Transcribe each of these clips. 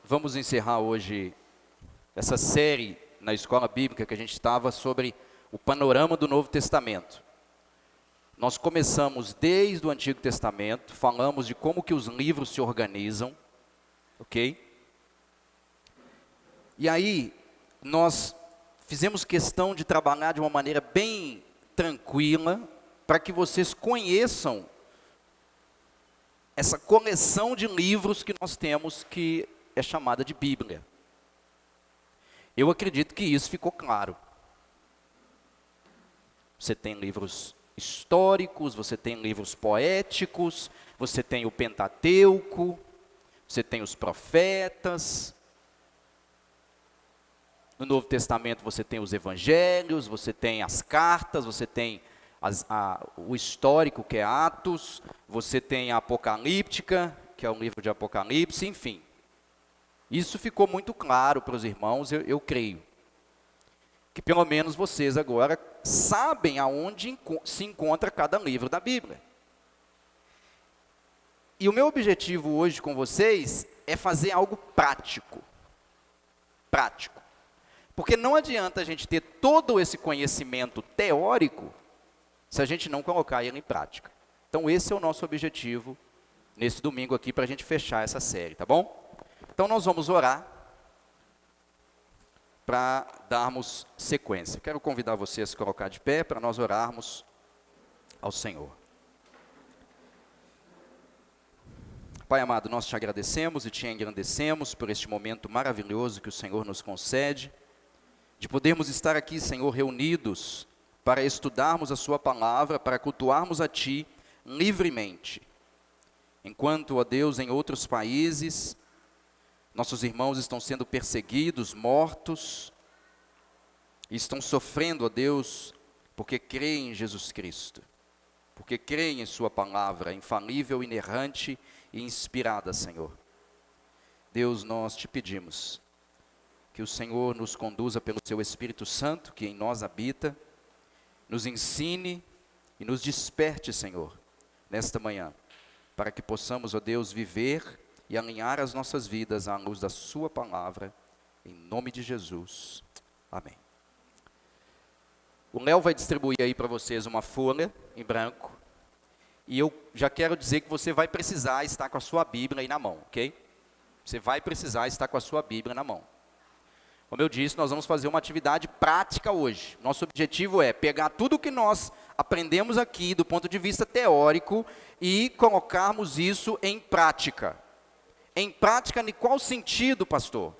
Vamos encerrar hoje essa série na escola bíblica que a gente estava sobre o panorama do Novo Testamento. Nós começamos desde o Antigo Testamento, falamos de como que os livros se organizam, ok? E aí, nós fizemos questão de trabalhar de uma maneira bem tranquila, para que vocês conheçam essa coleção de livros que nós temos, que é chamada de Bíblia. Eu acredito que isso ficou claro. Você tem livros históricos, você tem livros poéticos, você tem o Pentateuco, você tem os profetas. No Novo Testamento você tem os evangelhos, você tem as cartas, você tem o histórico, que é Atos, você tem a Apocalíptica, que é o livro de Apocalipse, enfim. Isso ficou muito claro para os irmãos, eu creio. Que pelo menos vocês agora sabem aonde se encontra cada livro da Bíblia. E o meu objetivo hoje com vocês é fazer algo prático. Prático. Porque não adianta a gente ter todo esse conhecimento teórico se a gente não colocar ele em prática. Então esse é o nosso objetivo nesse domingo aqui, para a gente fechar essa série, tá bom? Então nós vamos orar para darmos sequência. Quero convidar você a se colocar de pé para nós orarmos ao Senhor. Pai amado, nós te agradecemos e te engrandecemos por este momento maravilhoso que o Senhor nos concede, de podermos estar aqui, Senhor, reunidos para estudarmos a sua palavra, para cultuarmos a Ti livremente. Enquanto, ó Deus, em outros países, nossos irmãos estão sendo perseguidos, mortos, e estão sofrendo, ó Deus, porque creem em Jesus Cristo, porque creem em sua palavra, infalível, inerrante e inspirada, Senhor. Deus, nós te pedimos que o Senhor nos conduza pelo seu Espírito Santo, que em nós habita, nos ensine e nos desperte, Senhor, nesta manhã, para que possamos, ó Deus, viver e alinhar as nossas vidas à luz da sua palavra, em nome de Jesus. Amém. O Léo vai distribuir aí para vocês uma folha em branco, e eu já quero dizer que você vai precisar estar com a sua Bíblia aí na mão, ok? Você vai precisar estar com a sua Bíblia na mão. Como eu disse, nós vamos fazer uma atividade prática hoje. Nosso objetivo é pegar tudo o que nós aprendemos aqui do ponto de vista teórico e colocarmos isso em prática. Em prática, em qual sentido, pastor?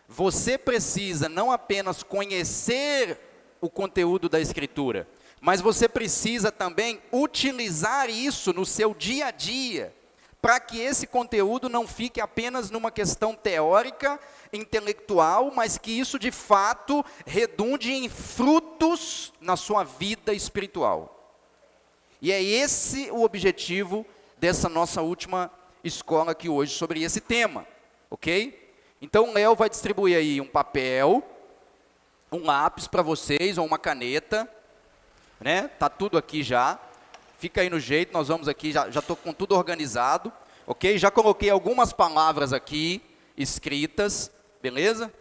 Você precisa não apenas conhecer o conteúdo da Escritura, mas você precisa também utilizar isso no seu dia a dia, para que esse conteúdo não fique apenas numa questão teórica, intelectual, mas que isso de fato redunde em frutos na sua vida espiritual. E é esse o objetivo dessa nossa última escola aqui hoje sobre esse tema, ok? Então o Léo vai distribuir aí um papel, um lápis para vocês, ou uma caneta, né? Tá tudo aqui já. Fica aí no jeito, nós vamos aqui, já estou com tudo organizado, ok? Já coloquei algumas palavras aqui, escritas, beleza?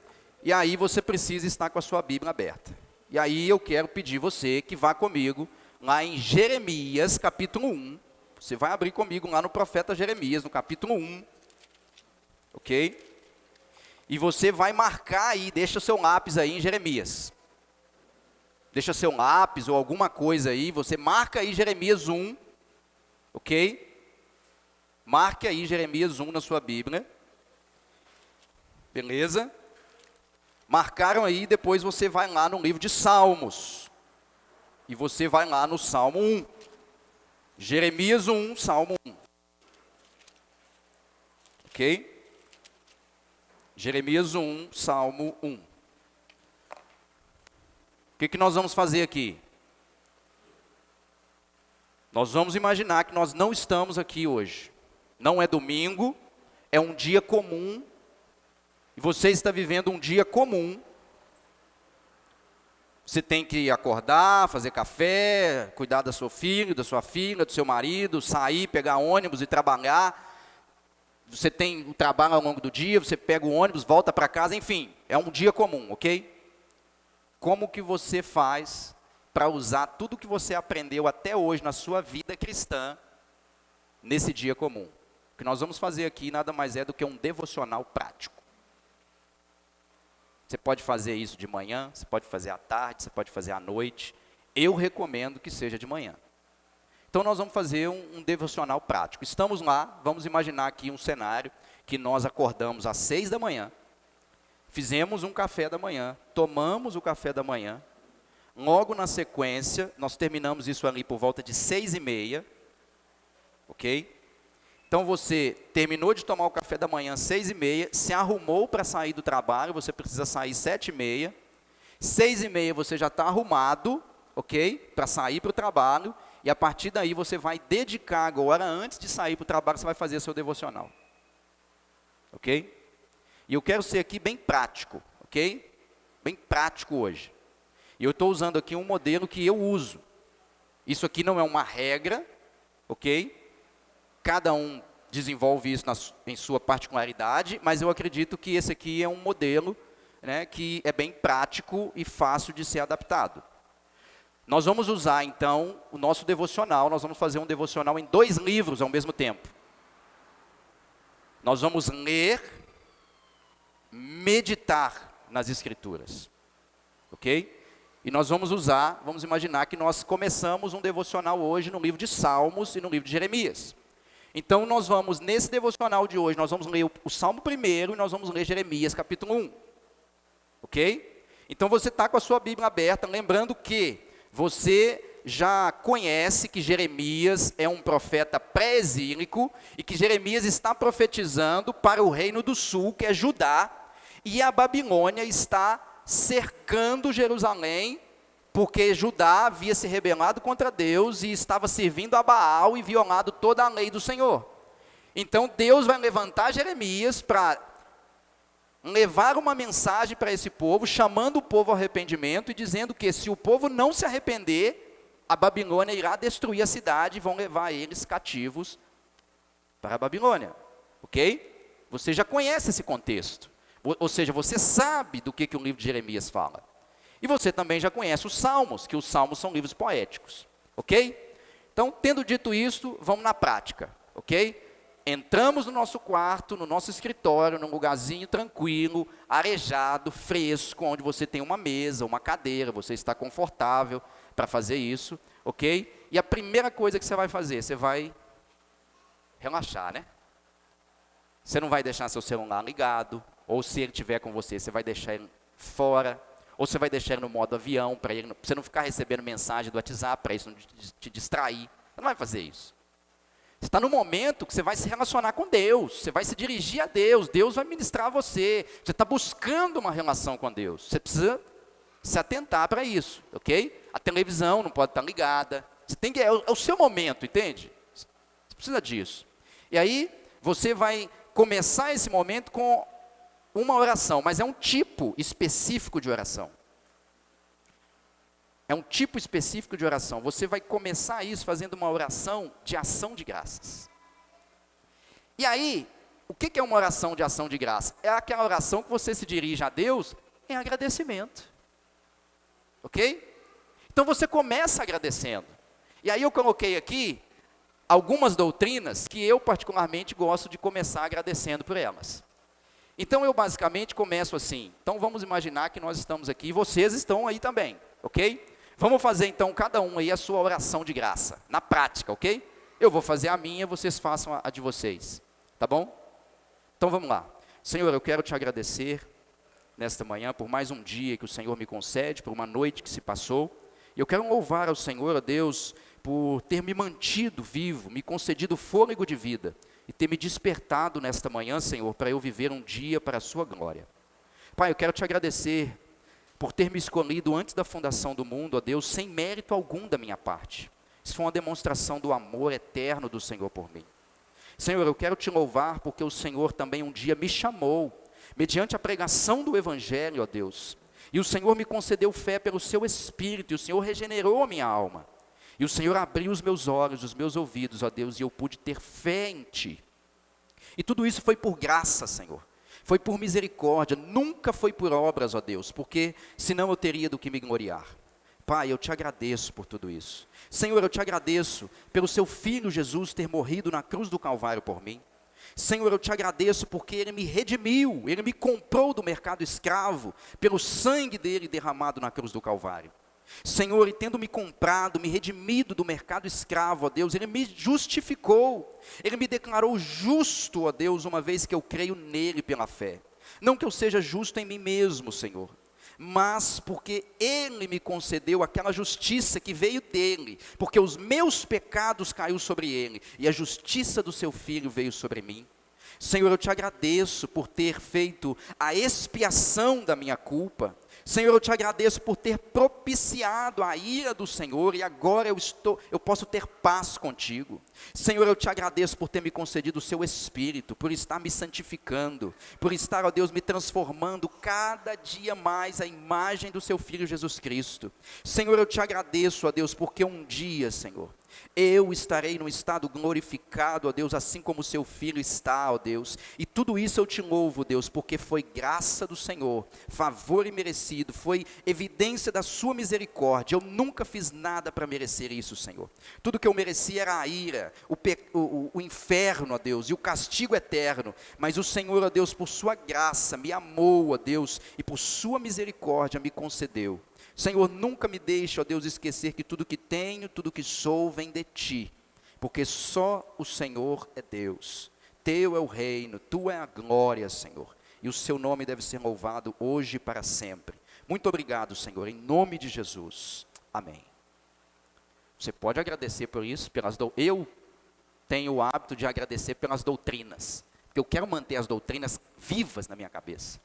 E aí você precisa estar com a sua Bíblia aberta. E aí eu quero pedir você que vá comigo lá em Jeremias, capítulo 1. Você vai abrir comigo lá no profeta Jeremias, no capítulo 1, ok? E você vai marcar aí, deixa o seu lápis aí em Jeremias. Deixa seu lápis ou alguma coisa aí, você marca aí Jeremias 1, ok? Marque aí Jeremias 1 na sua Bíblia. Beleza? Marcaram aí, depois você vai lá no livro de Salmos. E você vai lá no Salmo 1. Jeremias 1, Salmo 1. Ok? Jeremias 1, Salmo 1. O que nós vamos fazer aqui? Nós vamos imaginar que nós não estamos aqui hoje. Não é domingo, é um dia comum. E você está vivendo um dia comum. Você tem que acordar, fazer café, cuidar da sua filha, do seu marido, sair, pegar ônibus e trabalhar. você tem o trabalho ao longo do dia, você pega o ônibus, volta para casa, enfim, é um dia comum, ok? Como que você faz para usar tudo que você aprendeu até hoje na sua vida cristã nesse dia comum? O que nós vamos fazer aqui nada mais é do que um devocional prático. Você pode fazer isso de manhã, você pode fazer à tarde, você pode fazer à noite. Eu recomendo que seja de manhã. Então nós vamos fazer um devocional prático. Estamos lá, vamos imaginar aqui um cenário que nós acordamos às 6 da manhã, fizemos um café da manhã, tomamos o café da manhã, logo na sequência, nós terminamos isso ali por volta de 6h30, ok? Então você terminou de tomar o café da manhã às 6h30, se arrumou para sair do trabalho, você precisa sair 7h30, 6h30 você já está arrumado, ok? Para sair para o trabalho, e a partir daí você vai dedicar agora, antes de sair para o trabalho, você vai fazer seu devocional. Ok? E eu quero ser aqui bem prático, ok? Bem prático hoje. E eu estou usando aqui um modelo que eu uso. Isso aqui não é uma regra, ok? Cada um desenvolve isso em sua particularidade, mas eu acredito que esse aqui é um modelo, né, que é bem prático e fácil de ser adaptado. Nós vamos usar, então, o nosso devocional, nós vamos fazer um devocional em 2 livros ao mesmo tempo. Nós vamos ler, meditar nas Escrituras, ok? E nós vamos usar, vamos imaginar que nós começamos um devocional hoje no livro de Salmos e no livro de Jeremias. Então, nós vamos, nesse devocional de hoje, nós vamos ler o Salmo primeiro e nós vamos ler Jeremias capítulo 1, ok? Então, você está com a sua Bíblia aberta, lembrando que você já conhece que Jeremias é um profeta pré-exílico e que Jeremias está profetizando para o reino do sul, que é Judá, e a Babilônia está cercando Jerusalém, porque Judá havia se rebelado contra Deus e estava servindo a Baal e violado toda a lei do Senhor. Então Deus vai levantar Jeremias para levar uma mensagem para esse povo, chamando o povo ao arrependimento e dizendo que se o povo não se arrepender, a Babilônia irá destruir a cidade e vão levar eles cativos para a Babilônia, ok? Você já conhece esse contexto, ou seja, você sabe do que o livro de Jeremias fala. E você também já conhece os Salmos, que os Salmos são livros poéticos, ok? Então, tendo dito isso, vamos na prática, ok? Entramos no nosso quarto, no nosso escritório, num lugarzinho tranquilo, arejado, fresco, onde você tem uma mesa, uma cadeira, você está confortável para fazer isso, ok? E a primeira coisa que você vai fazer, você vai relaxar, né? Você não vai deixar seu celular ligado, ou se ele estiver com você, você vai deixar ele fora, ou você vai deixar ele no modo avião, para você não ficar recebendo mensagem do WhatsApp, para isso não te distrair. Você não vai fazer isso. Você está no momento que você vai se relacionar com Deus, você vai se dirigir a Deus, Deus vai ministrar a você, você está buscando uma relação com Deus, você precisa se atentar para isso, ok? A televisão não pode estar ligada, você tem que, é o seu momento, entende? Você precisa disso. E aí, você vai começar esse momento com uma oração, mas é um tipo específico de oração. É um tipo específico de oração. Você vai começar isso fazendo uma oração de ação de graças. E aí, o que é uma oração de ação de graça? É aquela oração que você se dirige a Deus em agradecimento. Ok? Então você começa agradecendo. E aí eu coloquei aqui algumas doutrinas que eu particularmente gosto de começar agradecendo por elas. Então eu basicamente começo assim. Então vamos imaginar que nós estamos aqui e vocês estão aí também, ok? Vamos fazer então cada um aí a sua oração de graça, na prática, ok? Eu vou fazer a minha, vocês façam a de vocês, tá bom? Então vamos lá. Senhor, eu quero te agradecer nesta manhã por mais um dia que o Senhor me concede, por uma noite que se passou. E eu quero louvar ao Senhor, a Deus, por ter me mantido vivo, me concedido fôlego de vida e ter me despertado nesta manhã, Senhor, para eu viver um dia para a sua glória. Pai, eu quero te agradecer por ter me escolhido antes da fundação do mundo, ó Deus, sem mérito algum da minha parte. Isso foi uma demonstração do amor eterno do Senhor por mim. Senhor, eu quero te louvar porque o Senhor também um dia me chamou, mediante a pregação do Evangelho, ó Deus. E o Senhor me concedeu fé pelo seu Espírito, e o Senhor regenerou a minha alma. E o Senhor abriu os meus olhos, os meus ouvidos, ó Deus, e eu pude ter fé em Ti. E tudo isso foi por graça, Senhor. Foi por misericórdia, nunca foi por obras, ó Deus, porque senão eu teria do que me gloriar. Pai, eu te agradeço por tudo isso. Senhor, eu te agradeço pelo seu Filho Jesus ter morrido na cruz do Calvário por mim. Senhor, eu te agradeço porque Ele me redimiu, Ele me comprou do mercado escravo, pelo sangue dEle derramado na cruz do Calvário. Senhor, e tendo me comprado, me redimido do mercado escravo, ó Deus, Ele me justificou, Ele me declarou justo, ó Deus, uma vez que eu creio nele pela fé. Não que eu seja justo em mim mesmo, Senhor, mas porque Ele me concedeu aquela justiça que veio dEle, porque os meus pecados caiu sobre Ele, e a justiça do seu Filho veio sobre mim. Senhor, eu te agradeço por ter feito a expiação da minha culpa. Senhor, eu te agradeço por ter propiciado a ira do Senhor, e agora eu posso ter paz contigo. Senhor, eu te agradeço por ter me concedido o seu Espírito, por estar me santificando, por estar, ó Deus, me transformando cada dia mais à imagem do seu Filho Jesus Cristo. Senhor, eu te agradeço, ó Deus, porque um dia, Senhor, eu estarei num estado glorificado, ó Deus, assim como o seu Filho está, ó Deus, e tudo isso eu te louvo, Deus, porque foi graça do Senhor, favor imerecido, foi evidência da sua misericórdia. Eu nunca fiz nada para merecer isso, Senhor. Tudo que eu merecia era a ira, o inferno, ó Deus, e o castigo eterno, mas o Senhor, ó Deus, por sua graça, me amou, ó Deus, e por sua misericórdia me concedeu. Senhor, nunca me deixe, ó Deus, esquecer que tudo que tenho, tudo que sou, vem de Ti, porque só o Senhor é Deus, Teu é o reino, Tua é a glória, Senhor, e o Seu nome deve ser louvado hoje e para sempre. Muito obrigado, Senhor, em nome de Jesus, amém. Você pode agradecer por isso, eu tenho o hábito de agradecer pelas doutrinas, porque eu quero manter as doutrinas vivas na minha cabeça.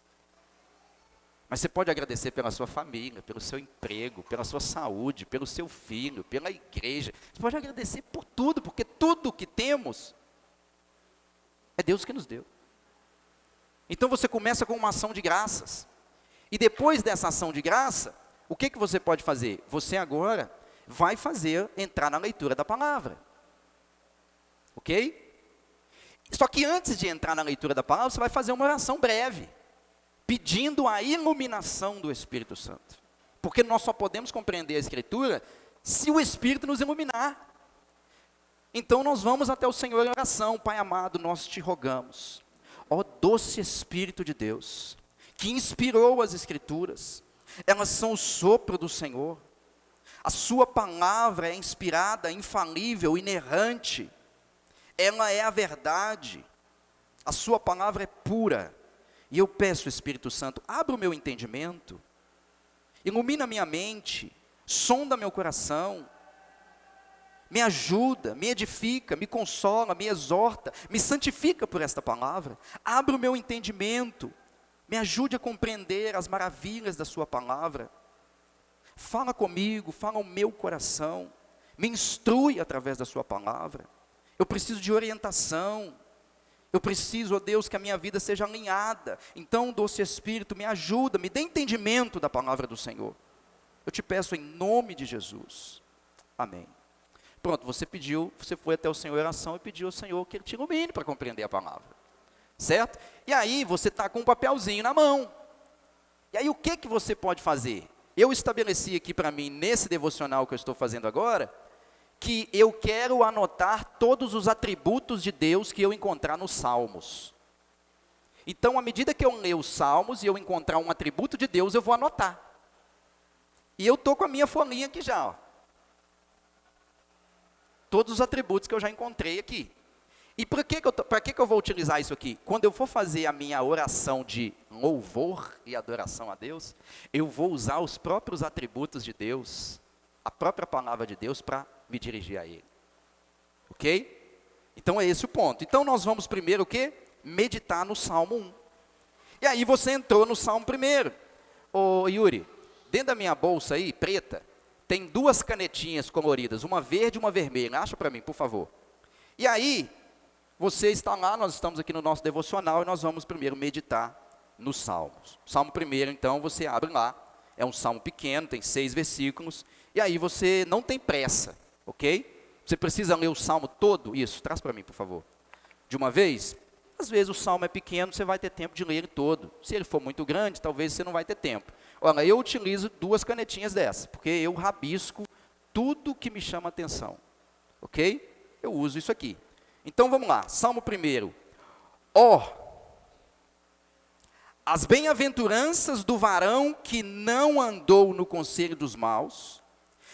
Mas você pode agradecer pela sua família, pelo seu emprego, pela sua saúde, pelo seu filho, pela igreja. Você pode agradecer por tudo, porque tudo que temos é Deus que nos deu. Então você começa com uma ação de graças. E depois dessa ação de graça, o que você pode fazer? Você agora vai entrar na leitura da palavra. Ok? Só que antes de entrar na leitura da palavra, você vai fazer uma oração breve, pedindo a iluminação do Espírito Santo. Porque nós só podemos compreender a Escritura se o Espírito nos iluminar. Então nós vamos até o Senhor em oração. Pai amado, nós te rogamos, ó doce Espírito de Deus, que inspirou as Escrituras, elas são o sopro do Senhor. A sua palavra é inspirada, infalível, inerrante. Ela é a verdade. A sua palavra é pura. E eu peço, Espírito Santo, abra o meu entendimento, ilumina minha mente, sonda meu coração, me ajuda, me edifica, me consola, me exorta, me santifica por esta palavra. Abra o meu entendimento, me ajude a compreender as maravilhas da sua palavra. Fala comigo, fala ao meu coração, me instrui através da sua palavra. Eu preciso de orientação. Eu preciso, ó Deus, que a minha vida seja alinhada. Então, doce Espírito, me ajuda, me dê entendimento da palavra do Senhor. Eu te peço em nome de Jesus. Amém. Pronto, você foi até o Senhor em oração e pediu ao Senhor que Ele te ilumine para compreender a palavra. Certo? E aí, você está com um papelzinho na mão. E aí, o que você pode fazer? Eu estabeleci aqui para mim, nesse devocional que eu estou fazendo agora, que eu quero anotar todos os atributos de Deus que eu encontrar nos Salmos. Então, à medida que eu ler os Salmos e eu encontrar um atributo de Deus, eu vou anotar. E eu estou com a minha folhinha aqui já, ó. Todos os atributos que eu já encontrei aqui. E para que eu vou utilizar isso aqui? Quando eu for fazer a minha oração de louvor e adoração a Deus, eu vou usar os próprios atributos de Deus, a própria palavra de Deus, para me dirigir a Ele. Ok? Então é esse o ponto. Então nós vamos primeiro o quê? Meditar no Salmo 1. E aí você entrou no Salmo 1. Ô Yuri, dentro da minha bolsa aí, preta, tem 2 canetinhas coloridas, uma verde e uma vermelha. Acha para mim, por favor. E aí, você está lá, nós estamos aqui no nosso devocional e nós vamos primeiro meditar nos Salmos. Salmo 1, então, você abre lá. É um salmo pequeno, tem 6 versículos. E aí você não tem pressa. Ok? Você precisa ler o salmo todo? Isso, traz para mim, por favor. De uma vez? Às vezes o salmo é pequeno, você vai ter tempo de ler ele todo. Se ele for muito grande, talvez você não vai ter tempo. Olha, eu utilizo 2 canetinhas dessas, porque eu rabisco tudo que me chama atenção. Ok? Eu uso isso aqui. Então vamos lá, Salmo 1. As bem-aventuranças do varão que não andou no conselho dos maus,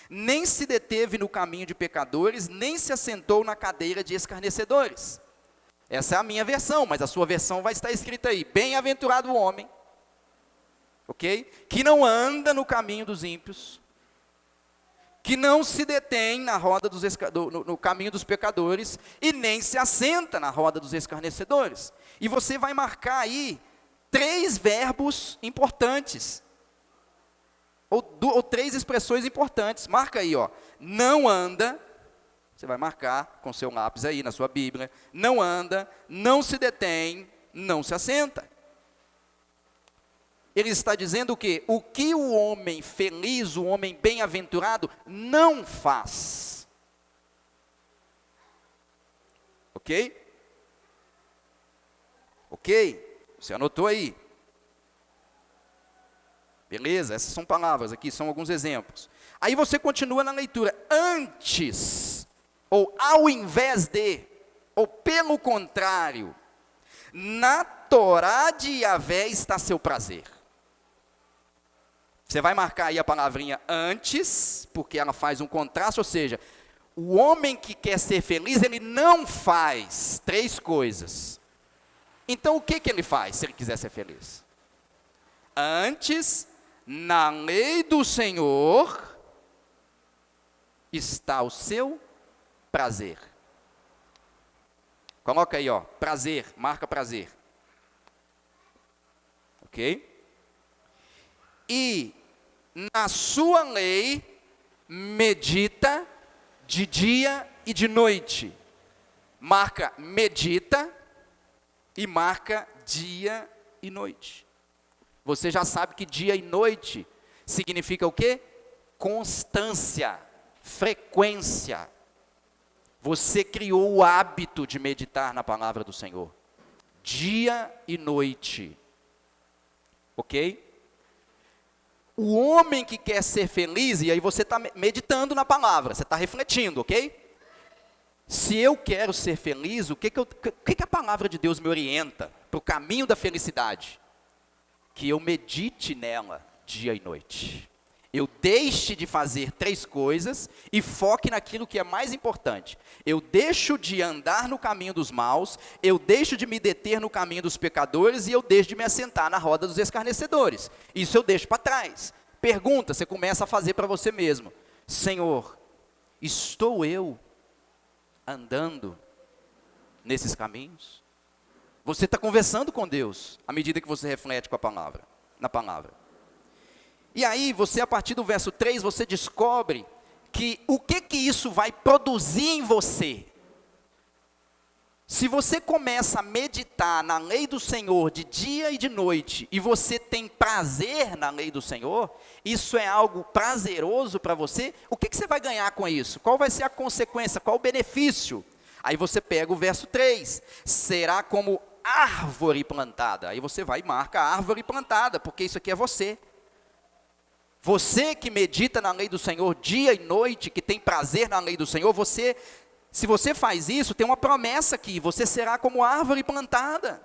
nem se deteve no caminho de pecadores, nem se assentou na cadeira de escarnecedores. Essa é a minha versão, mas a sua versão vai estar escrita aí: bem-aventurado o homem, ok? Que não anda no caminho dos ímpios, que não se detém na roda no caminho dos pecadores, e nem se assenta na roda dos escarnecedores. E você vai marcar aí 3 verbos importantes, ou 3 expressões importantes. Marca aí, não anda. Você vai marcar com seu lápis aí na sua Bíblia. Não anda, não se detém, não se assenta. Ele está dizendo o quê? O que o homem feliz, o homem bem-aventurado, não faz. Ok? Ok? Você anotou aí? Beleza? Essas são palavras aqui, são alguns exemplos. Aí você continua na leitura. Antes, ou ao invés de, ou pelo contrário, na Torá de Yahvé está seu prazer. Você vai marcar aí a palavrinha antes, porque ela faz um contraste, ou seja, o homem que quer ser feliz, ele não faz 3 coisas. Então o que ele faz, se ele quiser ser feliz? Antes, na lei do Senhor, está o seu prazer. Coloca aí, prazer, marca prazer. Ok? E na sua lei medita de dia e de noite. Marca medita e marca dia e noite. Você já sabe que dia e noite significa o quê? Constância, frequência. Você criou o hábito de meditar na palavra do Senhor. Dia e noite. Ok? O homem que quer ser feliz, e aí você está meditando na palavra, você está refletindo, ok? Se eu quero ser feliz, o que a palavra de Deus me orienta para o caminho da felicidade? Que eu medite nela dia e noite. Eu deixe de fazer 3 coisas e foque naquilo que é mais importante. Eu deixo de andar no caminho dos maus, eu deixo de me deter no caminho dos pecadores e eu deixo de me assentar na roda dos escarnecedores. Isso eu deixo para trás. Pergunta, você começa a fazer para você mesmo: Senhor, estou eu andando nesses caminhos? Você está conversando com Deus à medida que você reflete com a palavra, na palavra. E aí, você, a partir do verso 3, você descobre que o que isso vai produzir em você. Se você começa a meditar na lei do Senhor de dia e de noite, e você tem prazer na lei do Senhor, isso é algo prazeroso para você, o que você vai ganhar com isso? Qual vai ser a consequência? Qual o benefício? Aí você pega o verso 3, será como árvore plantada. Aí você vai e marca a árvore plantada, porque isso aqui é você. Você que medita na lei do Senhor dia e noite, que tem prazer na lei do Senhor, se você faz isso, tem uma promessa aqui: você será como árvore plantada.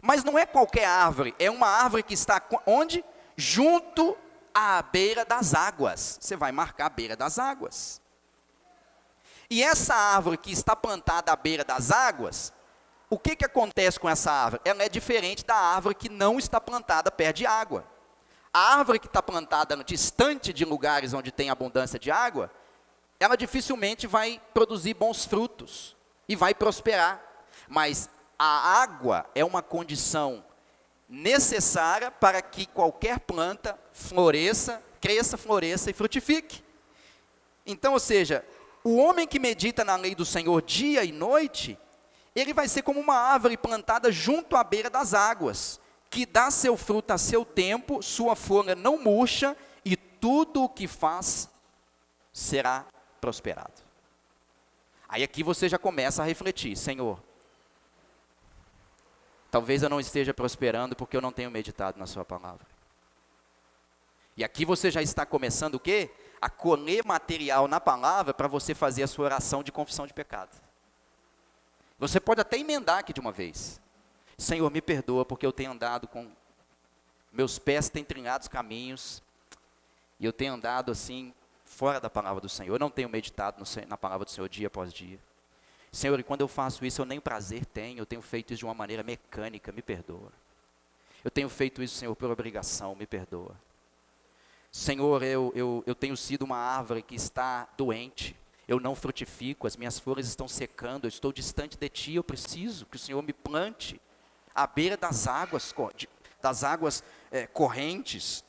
Mas não é qualquer árvore, é uma árvore que está onde? Junto à beira das águas. Você vai marcar a beira das águas. E essa árvore que está plantada à beira das águas, o que acontece com essa árvore? Ela é diferente da árvore que não está plantada perto de água. A árvore que está plantada distante de lugares onde tem abundância de água, ela dificilmente vai produzir bons frutos e vai prosperar. Mas a água é uma condição necessária para que qualquer planta floresça, cresça, floresça e frutifique. Então, ou seja, o homem que medita na lei do Senhor dia e noite, ele vai ser como uma árvore plantada junto à beira das águas, que dá seu fruto a seu tempo, sua folha não murcha, e tudo o que faz será prosperado. Aí aqui você já começa a refletir: Senhor, Talvez eu não esteja prosperando porque eu não tenho meditado na sua palavra. E aqui você já está começando o quê? A colher material na palavra para você fazer a sua oração de confissão de pecado. Você pode até emendar aqui de uma vez. Senhor, me perdoa porque eu tenho andado com... Meus pés têm trilhado os caminhos. E eu tenho andado assim, fora da palavra do Senhor. Eu não tenho meditado na palavra do Senhor dia após dia. Senhor, e quando eu faço isso, eu nem prazer tenho. Eu tenho feito isso de uma maneira mecânica, me perdoa. Eu tenho feito isso, Senhor, por obrigação, me perdoa. Senhor, eu tenho sido uma árvore que está doente. Eu não frutifico, as minhas folhas estão secando, eu estou distante de Ti, eu preciso que o Senhor me plante à beira das águas correntes.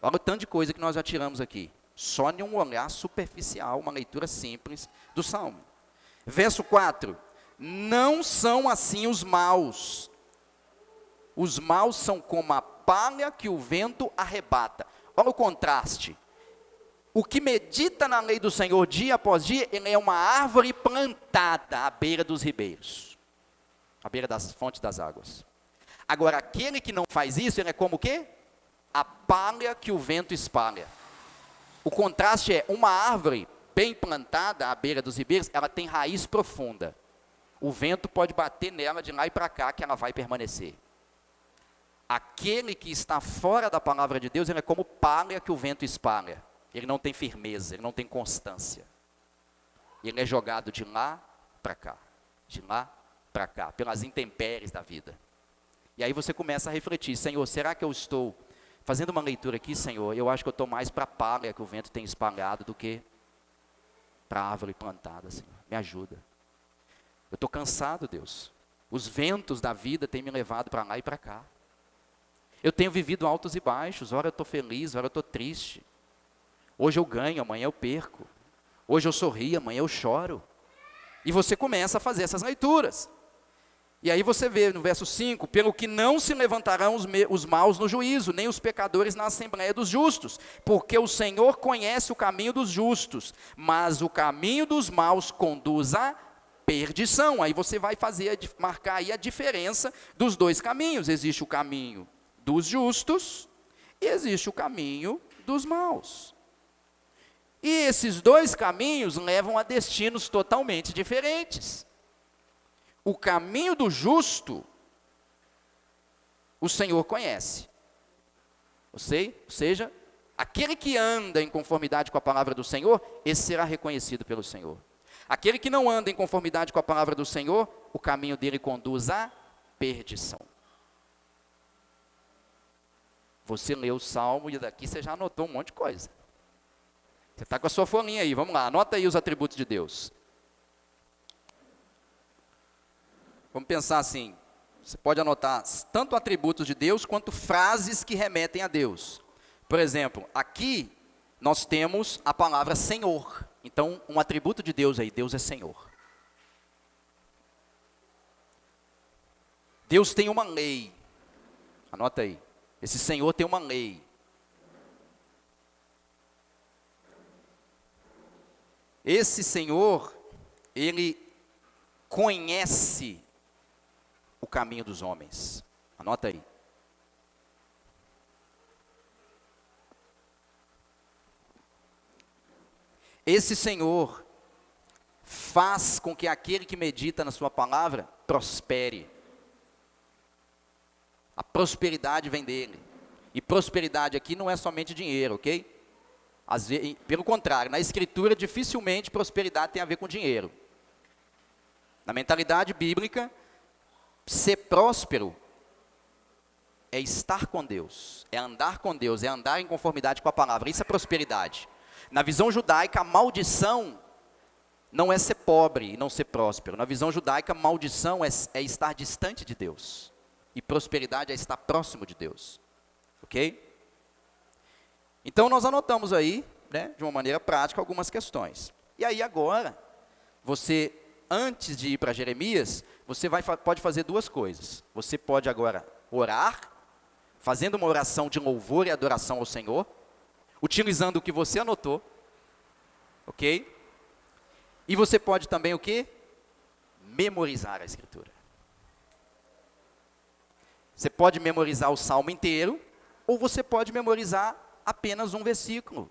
Olha o tanto de coisa que nós já tiramos aqui. Só em um olhar superficial, uma leitura simples do Salmo. Verso 4. Não são assim os maus. Os maus são como a palha que o vento arrebata. Olha o contraste. O que medita na lei do Senhor dia após dia, ele é uma árvore plantada à beira dos ribeiros. À beira das fontes das águas. Agora, aquele que não faz isso, ele é como o quê? A palha que o vento espalha. O contraste é uma árvore bem plantada à beira dos ribeiros, ela tem raiz profunda. O vento pode bater nela de lá e para cá que ela vai permanecer. Aquele que está fora da palavra de Deus, ele é como palha que o vento espalha. Ele não tem firmeza, ele não tem constância. Ele é jogado de lá para cá, de lá para cá, pelas intempéries da vida. E aí você começa a refletir, Senhor, será que eu estou fazendo uma leitura aqui, Senhor? Eu acho que eu estou mais para a palha que o vento tem espalhado do que para a árvore plantada, Senhor. Me ajuda. Eu estou cansado, Deus. Os ventos da vida têm me levado para lá e para cá. Eu tenho vivido altos e baixos, ora eu estou feliz, ora eu estou triste. Hoje eu ganho, amanhã eu perco. Hoje eu sorrio, amanhã eu choro. E você começa a fazer essas leituras. E aí você vê no verso 5, pelo que não se levantarão os maus no juízo, nem os pecadores na assembleia dos justos, porque o Senhor conhece o caminho dos justos, mas o caminho dos maus conduz à perdição. Aí você vai marcar aí a diferença dos dois caminhos. Existe o caminho dos justos e existe o caminho dos maus. E esses dois caminhos levam a destinos totalmente diferentes. O caminho do justo, o Senhor conhece. Ou seja, aquele que anda em conformidade com a palavra do Senhor, esse será reconhecido pelo Senhor. Aquele que não anda em conformidade com a palavra do Senhor, o caminho dele conduz à perdição. Você leu o Salmo e daqui você já anotou um monte de coisa. Você está com a sua folhinha aí, vamos lá, anota aí os atributos de Deus. Vamos pensar assim, você pode anotar tanto atributos de Deus, quanto frases que remetem a Deus. Por exemplo, aqui nós temos a palavra Senhor. Então, um atributo de Deus aí, Deus é Senhor. Deus tem uma lei. Anota aí. Esse Senhor tem uma lei. Esse Senhor, Ele conhece o caminho dos homens. Anota aí. Esse Senhor faz com que aquele que medita na sua palavra prospere. A prosperidade vem dele. E prosperidade aqui não é somente dinheiro, ok? Pelo contrário, na Escritura dificilmente prosperidade tem a ver com dinheiro. Na mentalidade bíblica, ser próspero é estar com Deus, é andar com Deus, é andar em conformidade com a palavra. Isso é prosperidade. Na visão judaica, a maldição não é ser pobre e não ser próspero. Na visão judaica, maldição é estar distante de Deus. E prosperidade é estar próximo de Deus. Ok? Então, nós anotamos aí, né, de uma maneira prática, algumas questões. E aí, agora, você, antes de ir para Jeremias, você pode fazer duas coisas. Você pode agora orar, fazendo uma oração de louvor e adoração ao Senhor, utilizando o que você anotou, ok? E você pode também o quê? Memorizar a Escritura. Você pode memorizar o salmo inteiro, ou você pode memorizar apenas um versículo.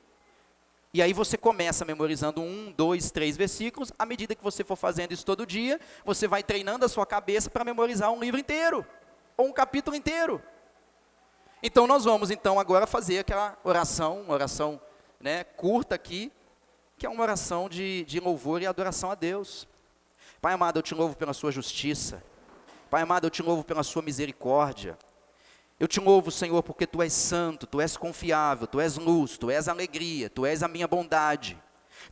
E aí você começa memorizando 1, 2, 3 versículos. À medida que você for fazendo isso todo dia, você vai treinando a sua cabeça para memorizar um livro inteiro, ou um capítulo inteiro. Então nós vamos então agora fazer aquela oração, uma oração, né, curta aqui, que é uma oração de louvor e adoração a Deus. Pai amado, eu te louvo pela sua justiça. Pai amado, eu te louvo pela sua misericórdia. Eu te louvo, Senhor, porque Tu és santo, Tu és confiável, Tu és luz, Tu és alegria, Tu és a minha bondade.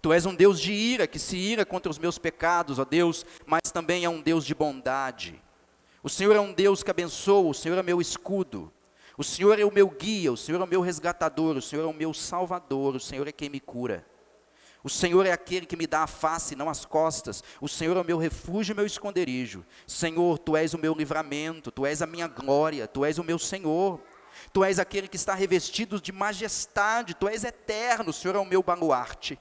Tu és um Deus de ira, que se ira contra os meus pecados, ó Deus, mas também é um Deus de bondade. O Senhor é um Deus que abençoa, o Senhor é meu escudo. O Senhor é o meu guia, o Senhor é o meu resgatador, o Senhor é o meu salvador, o Senhor é quem me cura. O Senhor é aquele que me dá a face, não as costas. O Senhor é o meu refúgio e meu esconderijo. Senhor, Tu és o meu livramento, Tu és a minha glória, Tu és o meu Senhor. Tu és aquele que está revestido de majestade, Tu és eterno, o Senhor é o meu baluarte.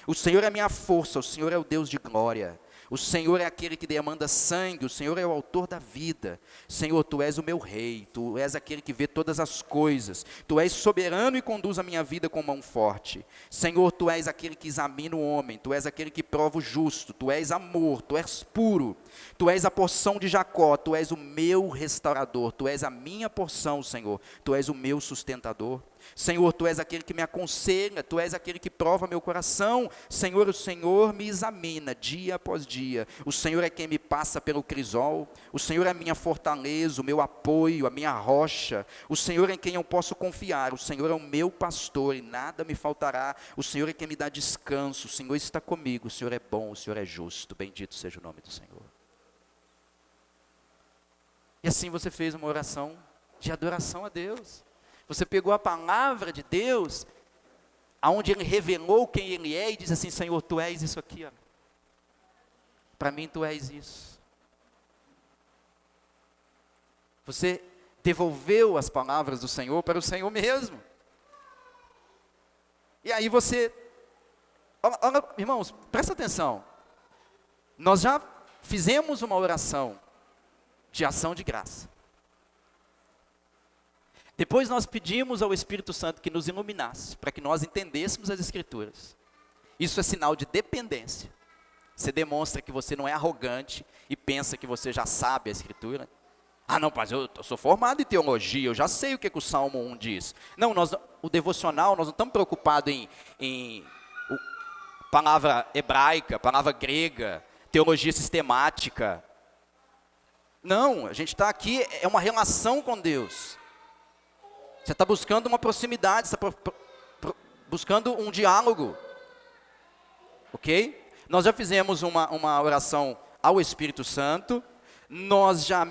O Senhor é a minha força, o Senhor é o Deus de glória. O Senhor é aquele que demanda sangue, o Senhor é o autor da vida. Senhor, Tu és o meu rei, Tu és aquele que vê todas as coisas. Tu és soberano e conduz a minha vida com mão forte. Senhor, Tu és aquele que examina o homem, Tu és aquele que prova o justo, Tu és amor, Tu és puro. Tu és a porção de Jacó, Tu és o meu restaurador, Tu és a minha porção, Senhor. Tu és o meu sustentador. Senhor, Tu és aquele que me aconselha, Tu és aquele que prova meu coração. Senhor, o Senhor me examina dia após dia. O Senhor é quem me passa pelo crisol. O Senhor é a minha fortaleza, o meu apoio, a minha rocha. O Senhor é em quem eu posso confiar. O Senhor é o meu pastor e nada me faltará. O Senhor é quem me dá descanso. O Senhor está comigo. O Senhor é bom, o Senhor é justo. Bendito seja o nome do Senhor. E assim você fez uma oração de adoração a Deus. Você pegou a palavra de Deus, aonde Ele revelou quem Ele é, e diz assim: Senhor, Tu és isso aqui, para mim Tu és isso. Você devolveu as palavras do Senhor para o Senhor mesmo. E aí você, olha, irmãos, presta atenção. Nós já fizemos uma oração de ação de graça. Depois nós pedimos ao Espírito Santo que nos iluminasse, para que nós entendêssemos as Escrituras. Isso é sinal de dependência. Você demonstra que você não é arrogante e pensa que você já sabe a Escritura. Ah não, mas eu sou formado em teologia, eu já sei o que o Salmo 1 diz. Não, o devocional, nós não estamos preocupados em palavra hebraica, palavra grega, teologia sistemática. Não, a gente está aqui, é uma relação com Deus. Você está buscando uma proximidade, você está buscando um diálogo. Ok? Nós já fizemos uma oração ao Espírito Santo, nós já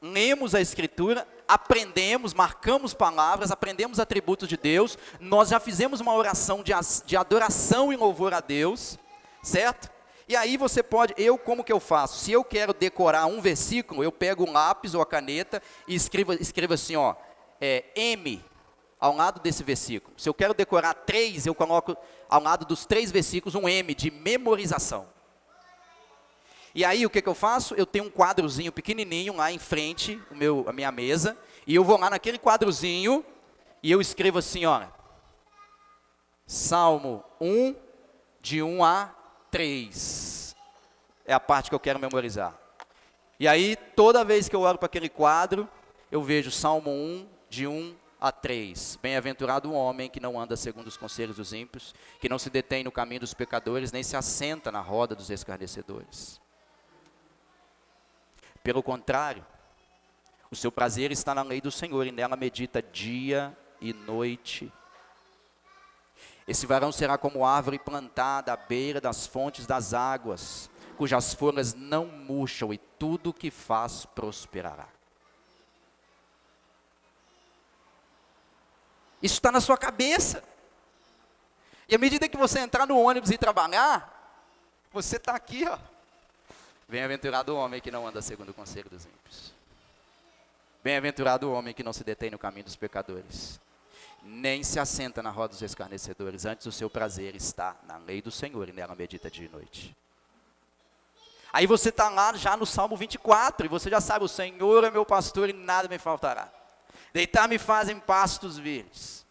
lemos a Escritura, aprendemos, marcamos palavras, aprendemos atributos de Deus, nós já fizemos uma oração de adoração e louvor a Deus, certo? E aí você pode, como que eu faço? Se eu quero decorar um versículo, eu pego um lápis ou a caneta e escrevo assim, M, ao lado desse versículo. Se eu quero decorar 3, eu coloco ao lado dos 3 versículos um M de memorização. E aí o que eu faço? Eu tenho um quadrozinho pequenininho lá em frente, a minha mesa, e eu vou lá naquele quadrozinho e eu escrevo assim, Salmo 1, de 1 a 3. É a parte que eu quero memorizar. E aí, toda vez que eu olho para aquele quadro, eu vejo Salmo 1, de 1 a 3. Bem-aventurado o homem que não anda segundo os conselhos dos ímpios, que não se detém no caminho dos pecadores, nem se assenta na roda dos escarnecedores. Pelo contrário, o seu prazer está na lei do Senhor, e nela medita dia e noite. Esse varão será como árvore plantada à beira das fontes das águas, cujas folhas não murcham, e tudo o que faz prosperará. Isso está na sua cabeça. E à medida que você entrar no ônibus e trabalhar, você está aqui, Bem-aventurado o homem que não anda segundo o conselho dos ímpios. Bem-aventurado o homem que não se detém no caminho dos pecadores, nem se assenta na roda dos escarnecedores. Antes o seu prazer está na lei do Senhor, e nela medita dia e noite. Aí você está lá já no Salmo 24, e você já sabe, o Senhor é meu pastor e nada me faltará. Deitar-me faz em pastos verdes.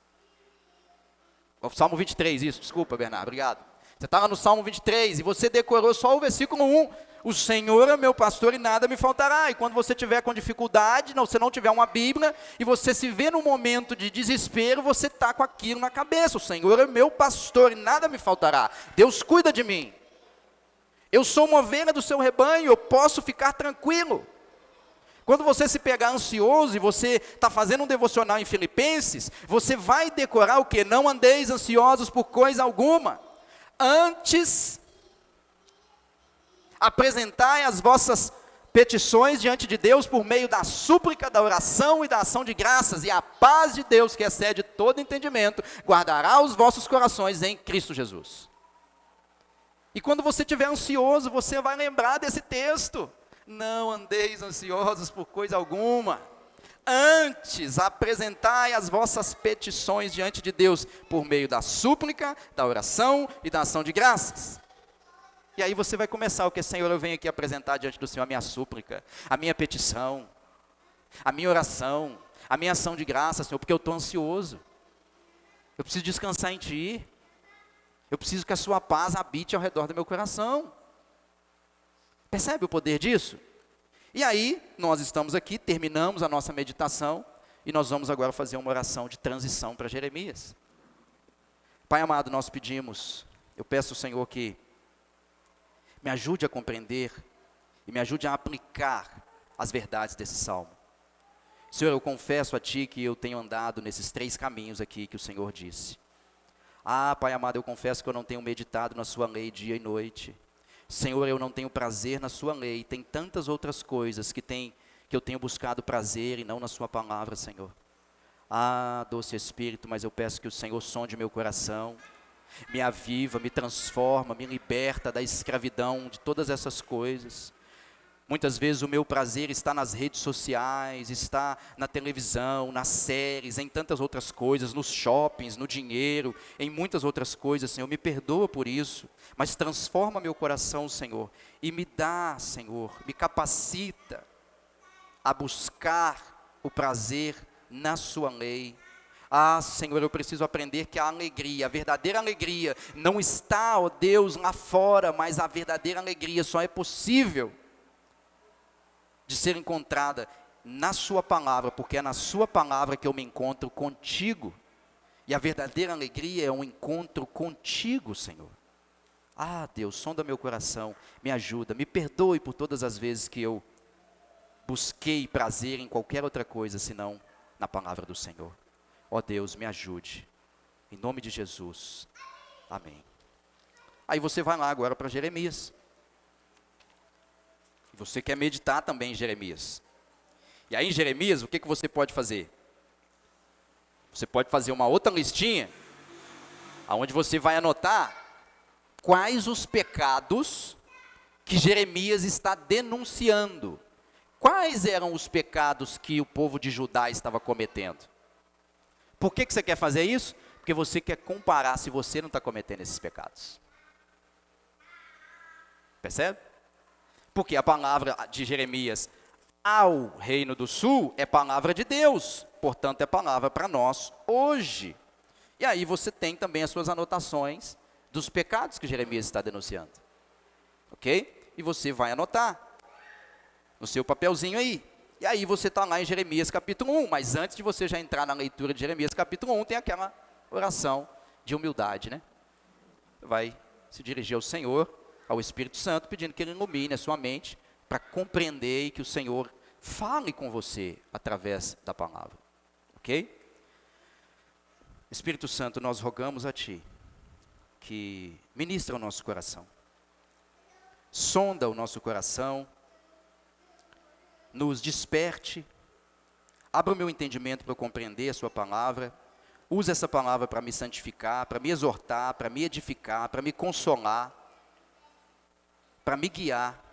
O Salmo 23, isso, desculpa Bernardo, obrigado. Você está lá no Salmo 23 e você decorou só o versículo 1. O Senhor é meu pastor e nada me faltará. E quando você tiver com dificuldade, você não tiver uma Bíblia, e você se vê num momento de desespero, você está com aquilo na cabeça. O Senhor é meu pastor e nada me faltará. Deus cuida de mim. Eu sou uma ovelha do seu rebanho, eu posso ficar tranquilo. Quando você se pegar ansioso e você está fazendo um devocional em Filipenses, você vai decorar o quê? Não andeis ansiosos por coisa alguma. Antes, apresentai as vossas petições diante de Deus por meio da súplica, da oração e da ação de graças, e a paz de Deus, que excede todo entendimento, guardará os vossos corações em Cristo Jesus. E quando você estiver ansioso, você vai lembrar desse texto. Não andeis ansiosos por coisa alguma. Antes, apresentai as vossas petições diante de Deus, por meio da súplica, da oração e da ação de graças. E aí você vai começar o que, Senhor, eu venho aqui apresentar diante do Senhor a minha súplica, a minha petição, a minha oração, a minha ação de graça, Senhor, porque eu estou ansioso. Eu preciso descansar em Ti. Eu preciso que a sua paz habite ao redor do meu coração. Percebe o poder disso? E aí, nós estamos aqui, terminamos a nossa meditação, e nós vamos agora fazer uma oração de transição para Jeremias. Pai amado, nós pedimos, eu peço ao Senhor que me ajude a compreender, e me ajude a aplicar as verdades desse salmo. Senhor, eu confesso a Ti que eu tenho andado nesses 3 caminhos aqui que o Senhor disse. Pai amado, eu confesso que eu não tenho meditado na sua lei dia e noite. Senhor, eu não tenho prazer na sua lei. Tem tantas outras coisas que eu tenho buscado prazer e não na sua palavra, Senhor. Doce Espírito, mas eu peço que o Senhor sonde meu coração, me aviva, me transforma, me liberta da escravidão de todas essas coisas. Muitas vezes o meu prazer está nas redes sociais, está na televisão, nas séries, em tantas outras coisas, nos shoppings, no dinheiro, em muitas outras coisas, Senhor. Me perdoa por isso, mas transforma meu coração, Senhor, e me dá, Senhor, me capacita a buscar o prazer na sua lei. Senhor, eu preciso aprender que a alegria, a verdadeira alegria, não está, ó Deus, lá fora, mas a verdadeira alegria só é possível de ser encontrada na sua palavra, porque é na sua palavra que eu me encontro contigo, e a verdadeira alegria é um encontro contigo, Senhor. Deus, sonda meu coração, me ajuda, me perdoe por todas as vezes que eu busquei prazer em qualquer outra coisa, senão na palavra do Senhor. Deus, me ajude, em nome de Jesus, amém. Aí você vai lá agora para Jeremias. Você quer meditar também em Jeremias. E aí em Jeremias, o que você pode fazer? Você pode fazer uma outra listinha, onde você vai anotar quais os pecados que Jeremias está denunciando. Quais eram os pecados que o povo de Judá estava cometendo? Por que você quer fazer isso? Porque você quer comparar se você não está cometendo esses pecados. Percebe? Porque a palavra de Jeremias ao reino do sul é palavra de Deus, portanto é palavra para nós hoje. E aí você tem também as suas anotações dos pecados que Jeremias está denunciando. Ok? E você vai anotar no seu papelzinho aí. E aí você está lá em Jeremias capítulo 1, mas antes de você já entrar na leitura de Jeremias capítulo 1, tem aquela oração de humildade, né? Vai se dirigir ao Senhor, ao Espírito Santo, pedindo que Ele ilumine a sua mente para compreender e que o Senhor fale com você através da palavra, ok? Espírito Santo, nós rogamos a Ti que ministra o nosso coração, sonda o nosso coração, nos desperte, abra o meu entendimento para eu compreender a sua palavra, use essa palavra para me santificar, para me exortar, para me edificar, para me consolar, para me guiar.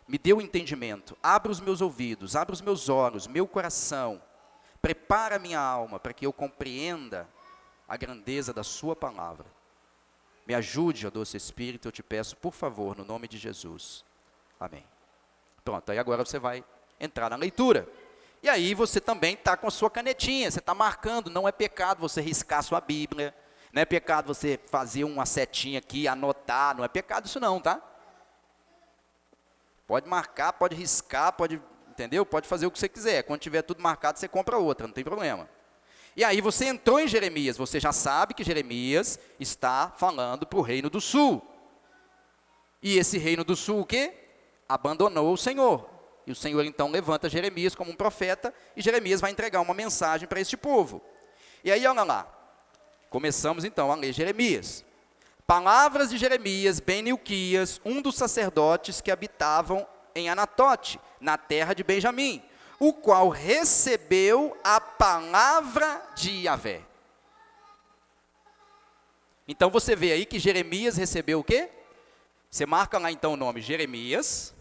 Me dê o entendimento, abra os meus ouvidos, abra os meus olhos, meu coração, prepara a minha alma para que eu compreenda a grandeza da sua palavra. Me ajude, ó doce Espírito, eu te peço, por favor, no nome de Jesus. Amém. Pronto, aí agora você vai entrar na leitura. E aí você também está com a sua canetinha, você está marcando, não é pecado você riscar a sua Bíblia, não é pecado você fazer uma setinha aqui, anotar, não é pecado isso não, tá? Pode marcar, pode riscar, pode, entendeu? Pode fazer o que você quiser, quando tiver tudo marcado você compra outra, não tem problema. E aí você entrou em Jeremias, você já sabe que Jeremias está falando para o reino do sul. E esse reino do sul o quê? Abandonou o Senhor. E o Senhor então levanta Jeremias como um profeta, e Jeremias vai entregar uma mensagem para este povo. E aí olha lá, começamos então a ler Jeremias. Palavras de Jeremias, ben Hilquias, um dos sacerdotes que habitavam em Anatote, na terra de Benjamim, o qual recebeu a palavra de Yahvé. Então você vê aí que Jeremias recebeu o quê? Você marca lá então o nome Jeremias,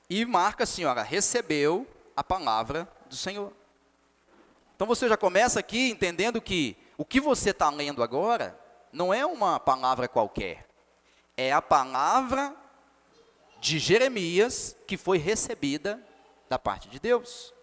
e marca assim, olha, recebeu a palavra do Senhor. Então você já começa aqui entendendo que o que você está lendo agora não é uma palavra qualquer. É a palavra de Jeremias que foi recebida da parte de Deus.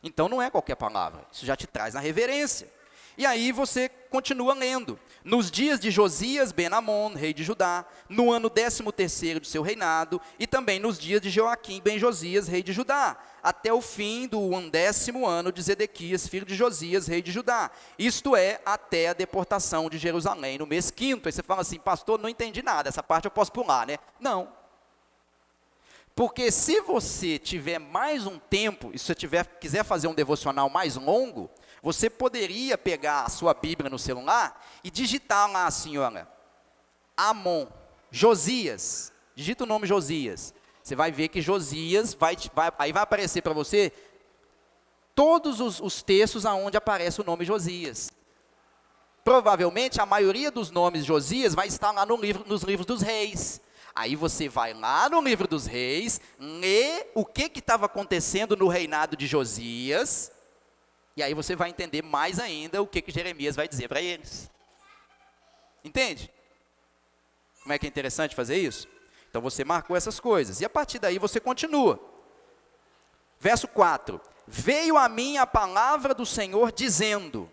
Então não é qualquer palavra, isso já te traz na reverência. E aí você continua lendo. Nos dias de Josias ben Amon, rei de Judá, no ano 13º de seu reinado, e também nos dias de Joaquim ben Josias, rei de Judá, até o fim do 10º ano de Zedequias, filho de Josias, rei de Judá. Isto é, até a deportação de Jerusalém, no mês 5º. Aí você fala assim, pastor, não entendi nada, essa parte eu posso pular, né? Não. Porque se você tiver mais um tempo, e se você quiser fazer um devocional mais longo, você poderia pegar a sua Bíblia no celular e digitar lá assim, olha, Amon, Josias, digita o nome Josias. Você vai ver que Josias, aí vai aparecer para você todos os textos aonde aparece o nome Josias. Provavelmente a maioria dos nomes Josias vai estar lá nos livros dos reis. Aí você vai lá no livro dos reis, lê o que estava acontecendo no reinado de Josias, e aí você vai entender mais ainda o que Jeremias vai dizer para eles. Entende? Como é que é interessante fazer isso? Então você marcou essas coisas, e a partir daí você continua. Verso 4. Veio a mim a palavra do Senhor dizendo.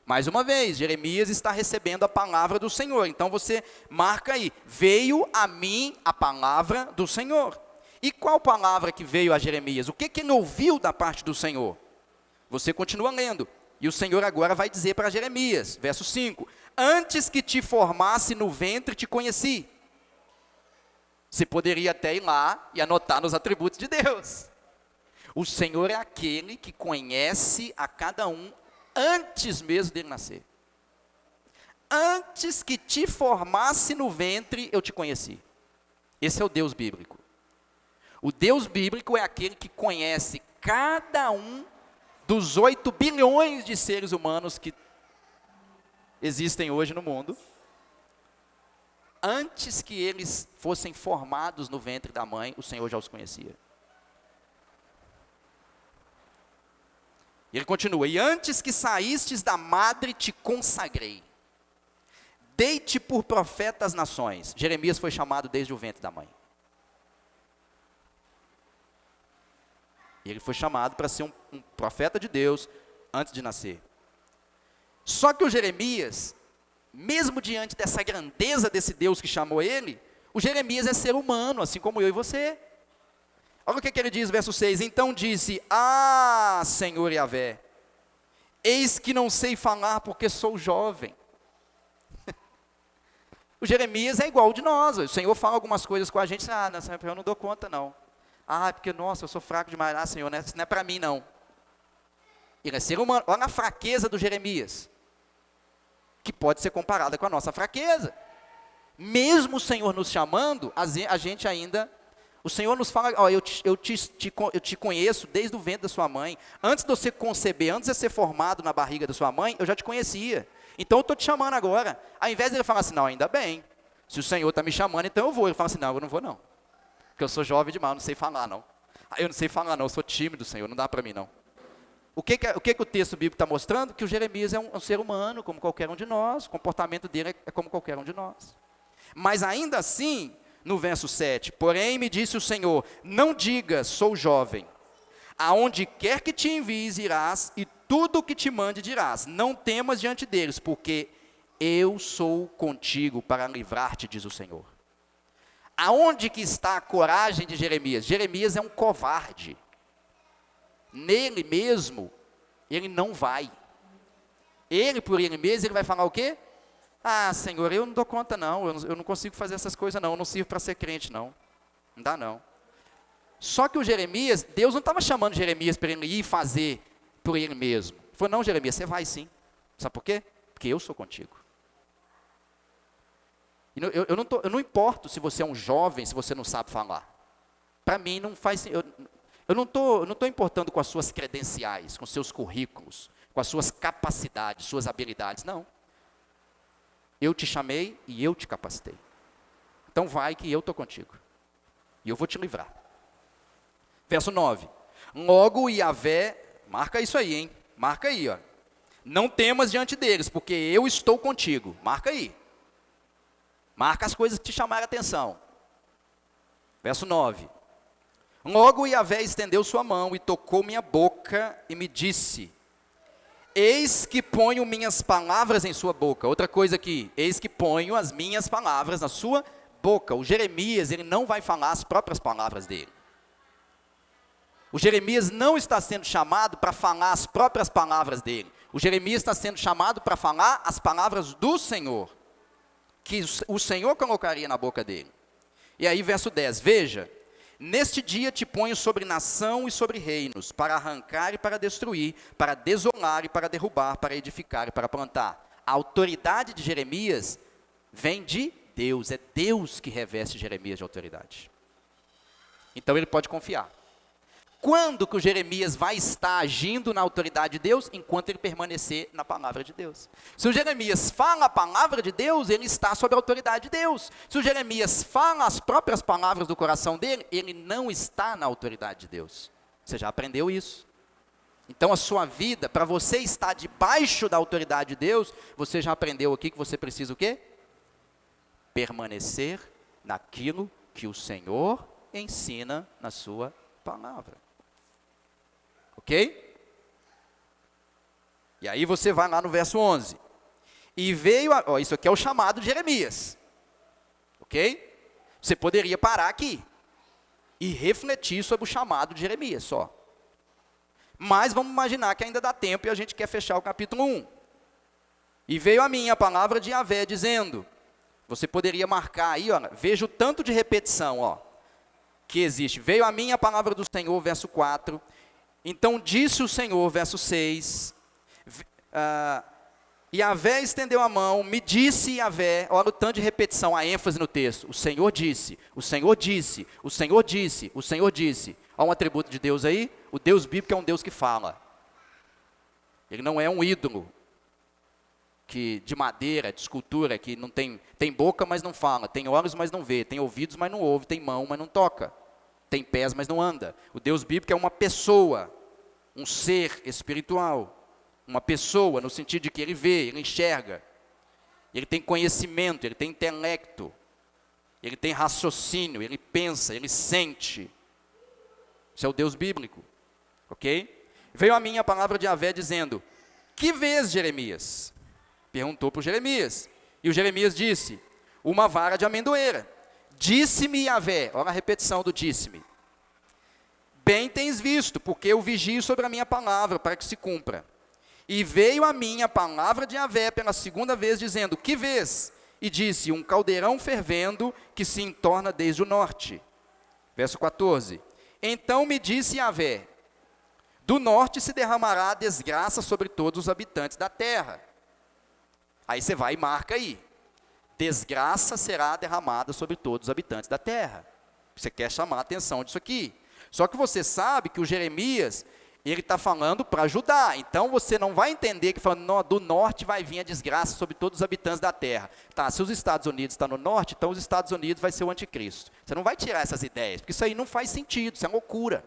Mais uma vez, Jeremias está recebendo a palavra do Senhor. Então você marca aí, veio a mim a palavra do Senhor. E qual palavra que veio a Jeremias? O que ele ouviu da parte do Senhor? Você continua lendo. E o Senhor agora vai dizer para Jeremias, verso 5. Antes que te formasse no ventre, te conheci. Você poderia até ir lá e anotar nos atributos de Deus. O Senhor é aquele que conhece a cada um antes mesmo dele nascer. Antes que te formasse no ventre, eu te conheci. Esse é o Deus bíblico. O Deus bíblico é aquele que conhece cada um dos 8 bilhões de seres humanos que existem hoje no mundo, antes que eles fossem formados no ventre da mãe, o Senhor já os conhecia. E ele continua, e antes que saístes da madre te consagrei, dei-te por profeta às nações. Jeremias foi chamado desde o ventre da mãe. E ele foi chamado para ser um profeta de Deus antes de nascer. Só que o Jeremias, mesmo diante dessa grandeza desse Deus que chamou ele, o Jeremias é ser humano, assim como eu e você. Olha o que ele diz, verso 6. Então disse, Senhor Yahvé, eis que não sei falar porque sou jovem. O Jeremias é igual de nós. O Senhor fala algumas coisas com a gente, não, eu não dou conta não. Porque, nossa, eu sou fraco demais. Senhor, isso não é para mim, não. Ele é ser humano. Olha a fraqueza do Jeremias, que pode ser comparada com a nossa fraqueza. Mesmo o Senhor nos chamando, a gente ainda... O Senhor nos fala, eu te conheço desde o ventre da sua mãe. Antes de você conceber, antes de você ser formado na barriga da sua mãe, eu já te conhecia. Então eu estou te chamando agora. Ao invés de ele falar assim, não, ainda bem. Se o Senhor está me chamando, então eu vou. Ele fala assim, não, eu não vou não. Porque eu sou jovem demais, eu não sei falar não. Eu não sei falar não, eu sou tímido, Senhor, não dá para mim não. O que o texto bíblico está mostrando? Que o Jeremias é um ser humano, como qualquer um de nós. O comportamento dele é como qualquer um de nós. Mas ainda assim, no verso 7, porém me disse o Senhor, não digas, sou jovem, aonde quer que te envies irás, e tudo o que te mande dirás, não temas diante deles, porque eu sou contigo para livrar-te, diz o Senhor. Aonde que está a coragem de Jeremias? Jeremias é um covarde. Nele mesmo, ele não vai. Ele, por ele mesmo, ele vai falar o quê? Ah, Senhor, eu não dou conta não, eu não consigo fazer essas coisas não, eu não sirvo para ser crente não. Não dá não. Só que o Jeremias, Deus não estava chamando Jeremias para ele ir fazer por ele mesmo. Ele falou, não, Jeremias, você vai sim. Sabe por quê? Porque eu sou contigo. Eu não importo se você é um jovem, se você não sabe falar. Para mim não faz. Eu não estou importando com as suas credenciais, com seus currículos, com as suas capacidades, suas habilidades. Não. Eu te chamei e eu te capacitei. Então vai que eu estou contigo. E eu vou te livrar. Verso 9. Logo Yahvé, marca isso aí, hein? Marca aí, ó. Não temas diante deles, porque eu estou contigo. Marca aí. Marca as coisas que te chamaram a atenção. Verso 9. Logo Yahvé estendeu sua mão e tocou minha boca e me disse, eis que ponho minhas palavras em sua boca. Outra coisa aqui, eis que ponho as minhas palavras na sua boca. O Jeremias, ele não vai falar as próprias palavras dele. O Jeremias não está sendo chamado para falar as próprias palavras dele. O Jeremias está sendo chamado para falar as palavras do Senhor, que o Senhor colocaria na boca dele. E aí, verso 10, veja, neste dia te ponho sobre nação e sobre reinos, para arrancar e para destruir, para desolar e para derrubar, para edificar e para plantar. A autoridade de Jeremias vem de Deus, é Deus que reveste Jeremias de autoridade. Então ele pode confiar. Quando que o Jeremias vai estar agindo na autoridade de Deus? Enquanto ele permanecer na palavra de Deus. Se o Jeremias fala a palavra de Deus, ele está sob a autoridade de Deus. Se o Jeremias fala as próprias palavras do coração dele, ele não está na autoridade de Deus. Você já aprendeu isso. Então a sua vida, para você estar debaixo da autoridade de Deus, você já aprendeu aqui que você precisa o quê? Permanecer naquilo que o Senhor ensina na sua palavra. Ok? E aí você vai lá no verso 11. E veio, isso aqui é o chamado de Jeremias. Ok? Você poderia parar aqui e refletir sobre o chamado de Jeremias só. Mas vamos imaginar que ainda dá tempo e a gente quer fechar o capítulo 1. E veio a mim a palavra de Yahvé dizendo, você poderia marcar aí, ó, veja o tanto de repetição, ó, que existe. Veio a mim a palavra do Senhor, verso 4. Então disse o Senhor, verso 6, Yahvé estendeu a mão, me disse Yahvé, olha o tanto de repetição, a ênfase no texto, o Senhor disse, o Senhor disse, o Senhor disse, o Senhor disse. Olha um atributo de Deus aí, o Deus bíblico é um Deus que fala. Ele não é um ídolo de madeira, de escultura, que não tem boca, mas não fala, tem olhos, mas não vê, tem ouvidos, mas não ouve, tem mão, mas não toca. Tem pés, mas não anda. O Deus bíblico é uma pessoa, um ser espiritual. Uma pessoa, no sentido de que ele vê, ele enxerga. Ele tem conhecimento, ele tem intelecto. Ele tem raciocínio, ele pensa, ele sente. Isso é o Deus bíblico. Ok? Veio a mim a palavra de Yahvé dizendo, que vês, Jeremias? Perguntou para o Jeremias. E o Jeremias disse, uma vara de amendoeira. Disse-me Yahvé, olha a repetição do disse-me. Bem tens visto, porque eu vigio sobre a minha palavra, para que se cumpra. E veio a mim a palavra de Yahvé pela segunda vez, dizendo, que vês? E disse, um caldeirão fervendo, que se entorna desde o norte. Verso 14. Então me disse Yahvé, do norte se derramará a desgraça sobre todos os habitantes da terra. Aí você vai e marca aí. Desgraça será derramada sobre todos os habitantes da terra. Você quer chamar a atenção disso aqui. Só que você sabe que o Jeremias, ele está falando para Judá. Então você não vai entender que falando, do norte vai vir a desgraça sobre todos os habitantes da terra. Tá, se os Estados Unidos estão no norte, então os Estados Unidos vai ser o anticristo. Você não vai tirar essas ideias, porque isso aí não faz sentido, isso é loucura.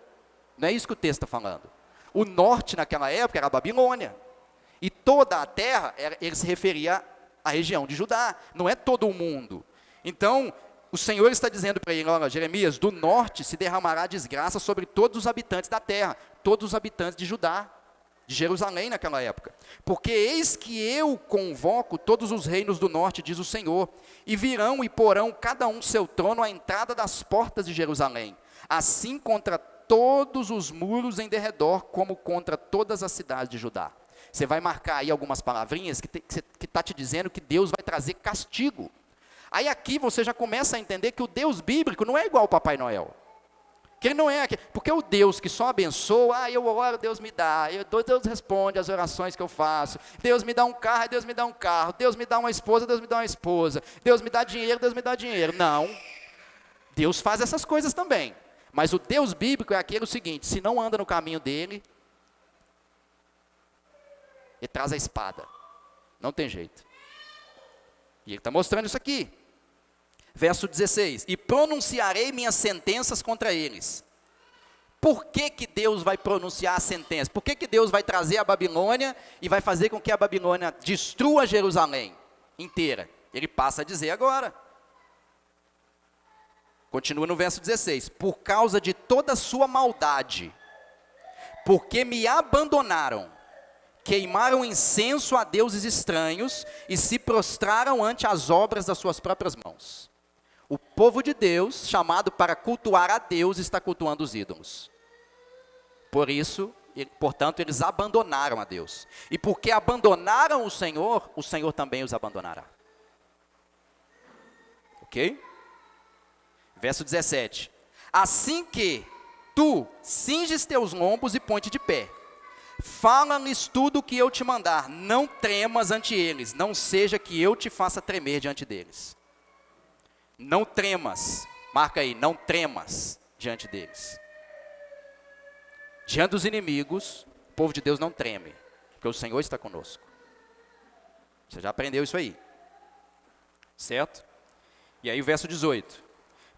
Não é isso que o texto está falando. O norte naquela época era a Babilônia. E toda a terra, ele se referia à região de Judá, não é todo o mundo. Então, o Senhor está dizendo para ele, olha, Jeremias, do norte se derramará desgraça sobre todos os habitantes da terra, todos os habitantes de Judá, de Jerusalém naquela época. Porque eis que eu convoco todos os reinos do norte, diz o Senhor, e virão e porão cada um seu trono à entrada das portas de Jerusalém, assim contra todos os muros em derredor, como contra todas as cidades de Judá. Você vai marcar aí algumas palavrinhas que está te dizendo que Deus vai trazer castigo. Aí aqui você já começa a entender que o Deus bíblico não é igual ao Papai Noel. Que ele não é aquele, porque o Deus que só abençoa, eu oro, Deus me dá, Deus responde às orações que eu faço, Deus me dá um carro, Deus me dá um carro, Deus me dá uma esposa, Deus me dá uma esposa, Deus me dá dinheiro, Deus me dá dinheiro. Não, Deus faz essas coisas também, mas o Deus bíblico é aquele seguinte, se não anda no caminho dele, ele traz a espada, não tem jeito. E ele está mostrando isso aqui. Verso 16, e pronunciarei minhas sentenças contra eles. Por que que Deus vai pronunciar a sentença? Por que que Deus vai trazer a Babilônia e vai fazer com que a Babilônia destrua Jerusalém inteira? Ele passa a dizer agora. Continua no verso 16, por causa de toda a sua maldade, porque me abandonaram, queimaram incenso a deuses estranhos e se prostraram ante as obras das suas próprias mãos. O povo de Deus, chamado para cultuar a Deus, está cultuando os ídolos. Por isso, portanto, eles abandonaram a Deus. E porque abandonaram o Senhor também os abandonará. Ok? Verso 17. Assim que tu cinges teus lombos e põe-te de pé. Fala-lhes tudo o que eu te mandar. Não tremas ante eles. Não seja que eu te faça tremer diante deles. Não tremas, marca aí, não tremas diante deles. Diante dos inimigos, o povo de Deus não treme, porque o Senhor está conosco. Você já aprendeu isso aí, certo? E aí o verso 18.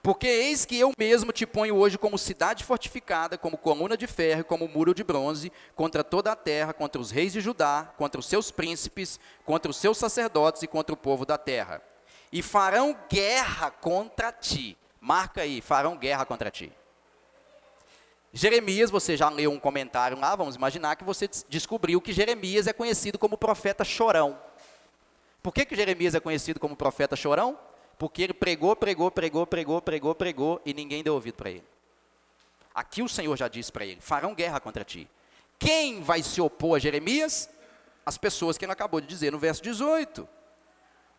Porque eis que eu mesmo te ponho hoje como cidade fortificada, como coluna de ferro, como muro de bronze, contra toda a terra, contra os reis de Judá, contra os seus príncipes, contra os seus sacerdotes e contra o povo da terra. E farão guerra contra ti. Marca aí, farão guerra contra ti. Jeremias, você já leu um comentário lá, vamos imaginar que você descobriu que Jeremias é conhecido como profeta chorão. Por que Jeremias é conhecido como profeta chorão? Porque ele pregou e ninguém deu ouvido para ele. Aqui o Senhor já disse para ele, farão guerra contra ti. Quem vai se opor a Jeremias? As pessoas que ele acabou de dizer no verso 18.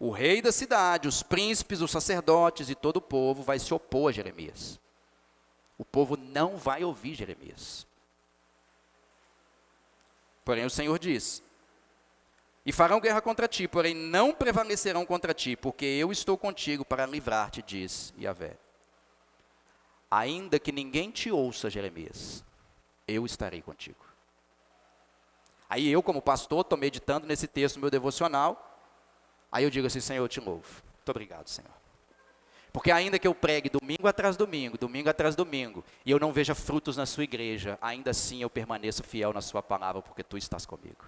O rei da cidade, os príncipes, os sacerdotes e todo o povo vai se opor a Jeremias. O povo não vai ouvir Jeremias. Porém o Senhor diz, e farão guerra contra ti, porém não prevalecerão contra ti, porque eu estou contigo para livrar-te, diz Yahvé. Ainda que ninguém te ouça, Jeremias, eu estarei contigo. Aí eu, como pastor, estou meditando nesse texto no meu devocional. Aí eu digo assim, Senhor, eu te louvo. Muito obrigado, Senhor. Porque ainda que eu pregue domingo atrás domingo, e eu não veja frutos na sua igreja, ainda assim eu permaneço fiel na sua palavra, porque tu estás comigo.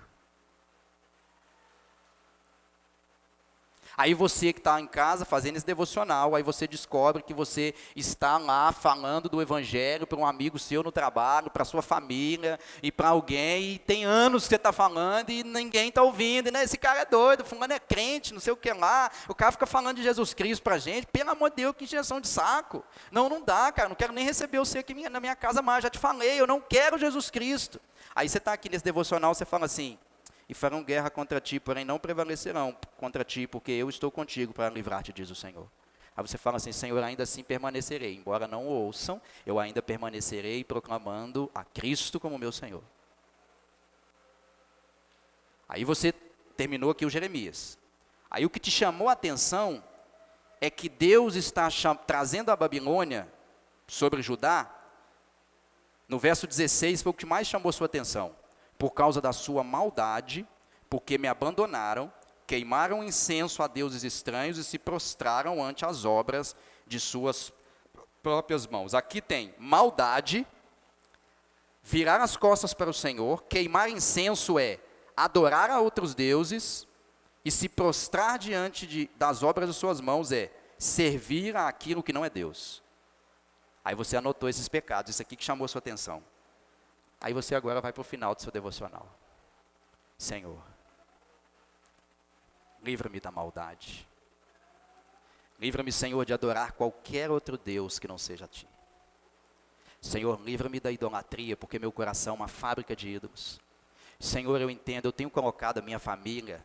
Aí você que está em casa fazendo esse devocional, aí você descobre que você está lá falando do evangelho para um amigo seu no trabalho, para a sua família e para alguém, e tem anos que você está falando e ninguém está ouvindo, né? Esse cara é doido, fulano é crente, não sei o que lá, o cara fica falando de Jesus Cristo para a gente, pelo amor de Deus, que injeção de saco. Não dá, cara, não quero nem receber você aqui na minha casa mais, já te falei, eu não quero Jesus Cristo. Aí você está aqui nesse devocional, você fala assim, e farão guerra contra ti, porém não prevalecerão contra ti, porque eu estou contigo para livrar-te, diz o Senhor. Aí você fala assim, Senhor, ainda assim permanecerei, embora não o ouçam, eu ainda permanecerei proclamando a Cristo como meu Senhor. Aí você terminou aqui o Jeremias. Aí o que te chamou a atenção é que Deus está trazendo a Babilônia sobre Judá, no verso 16 foi o que mais chamou sua atenção. Por causa da sua maldade, porque me abandonaram, queimaram incenso a deuses estranhos e se prostraram ante as obras de suas próprias mãos. Aqui tem maldade, virar as costas para o Senhor, queimar incenso é adorar a outros deuses, e se prostrar diante das obras de suas mãos é servir àquilo que não é Deus. Aí você anotou esses pecados, isso aqui que chamou a sua atenção. Aí você agora vai para o final do seu devocional. Senhor, livra-me da maldade. Livra-me, Senhor, de adorar qualquer outro Deus que não seja a Ti. Senhor, livra-me da idolatria, porque meu coração é uma fábrica de ídolos. Senhor, eu entendo, eu tenho colocado a minha família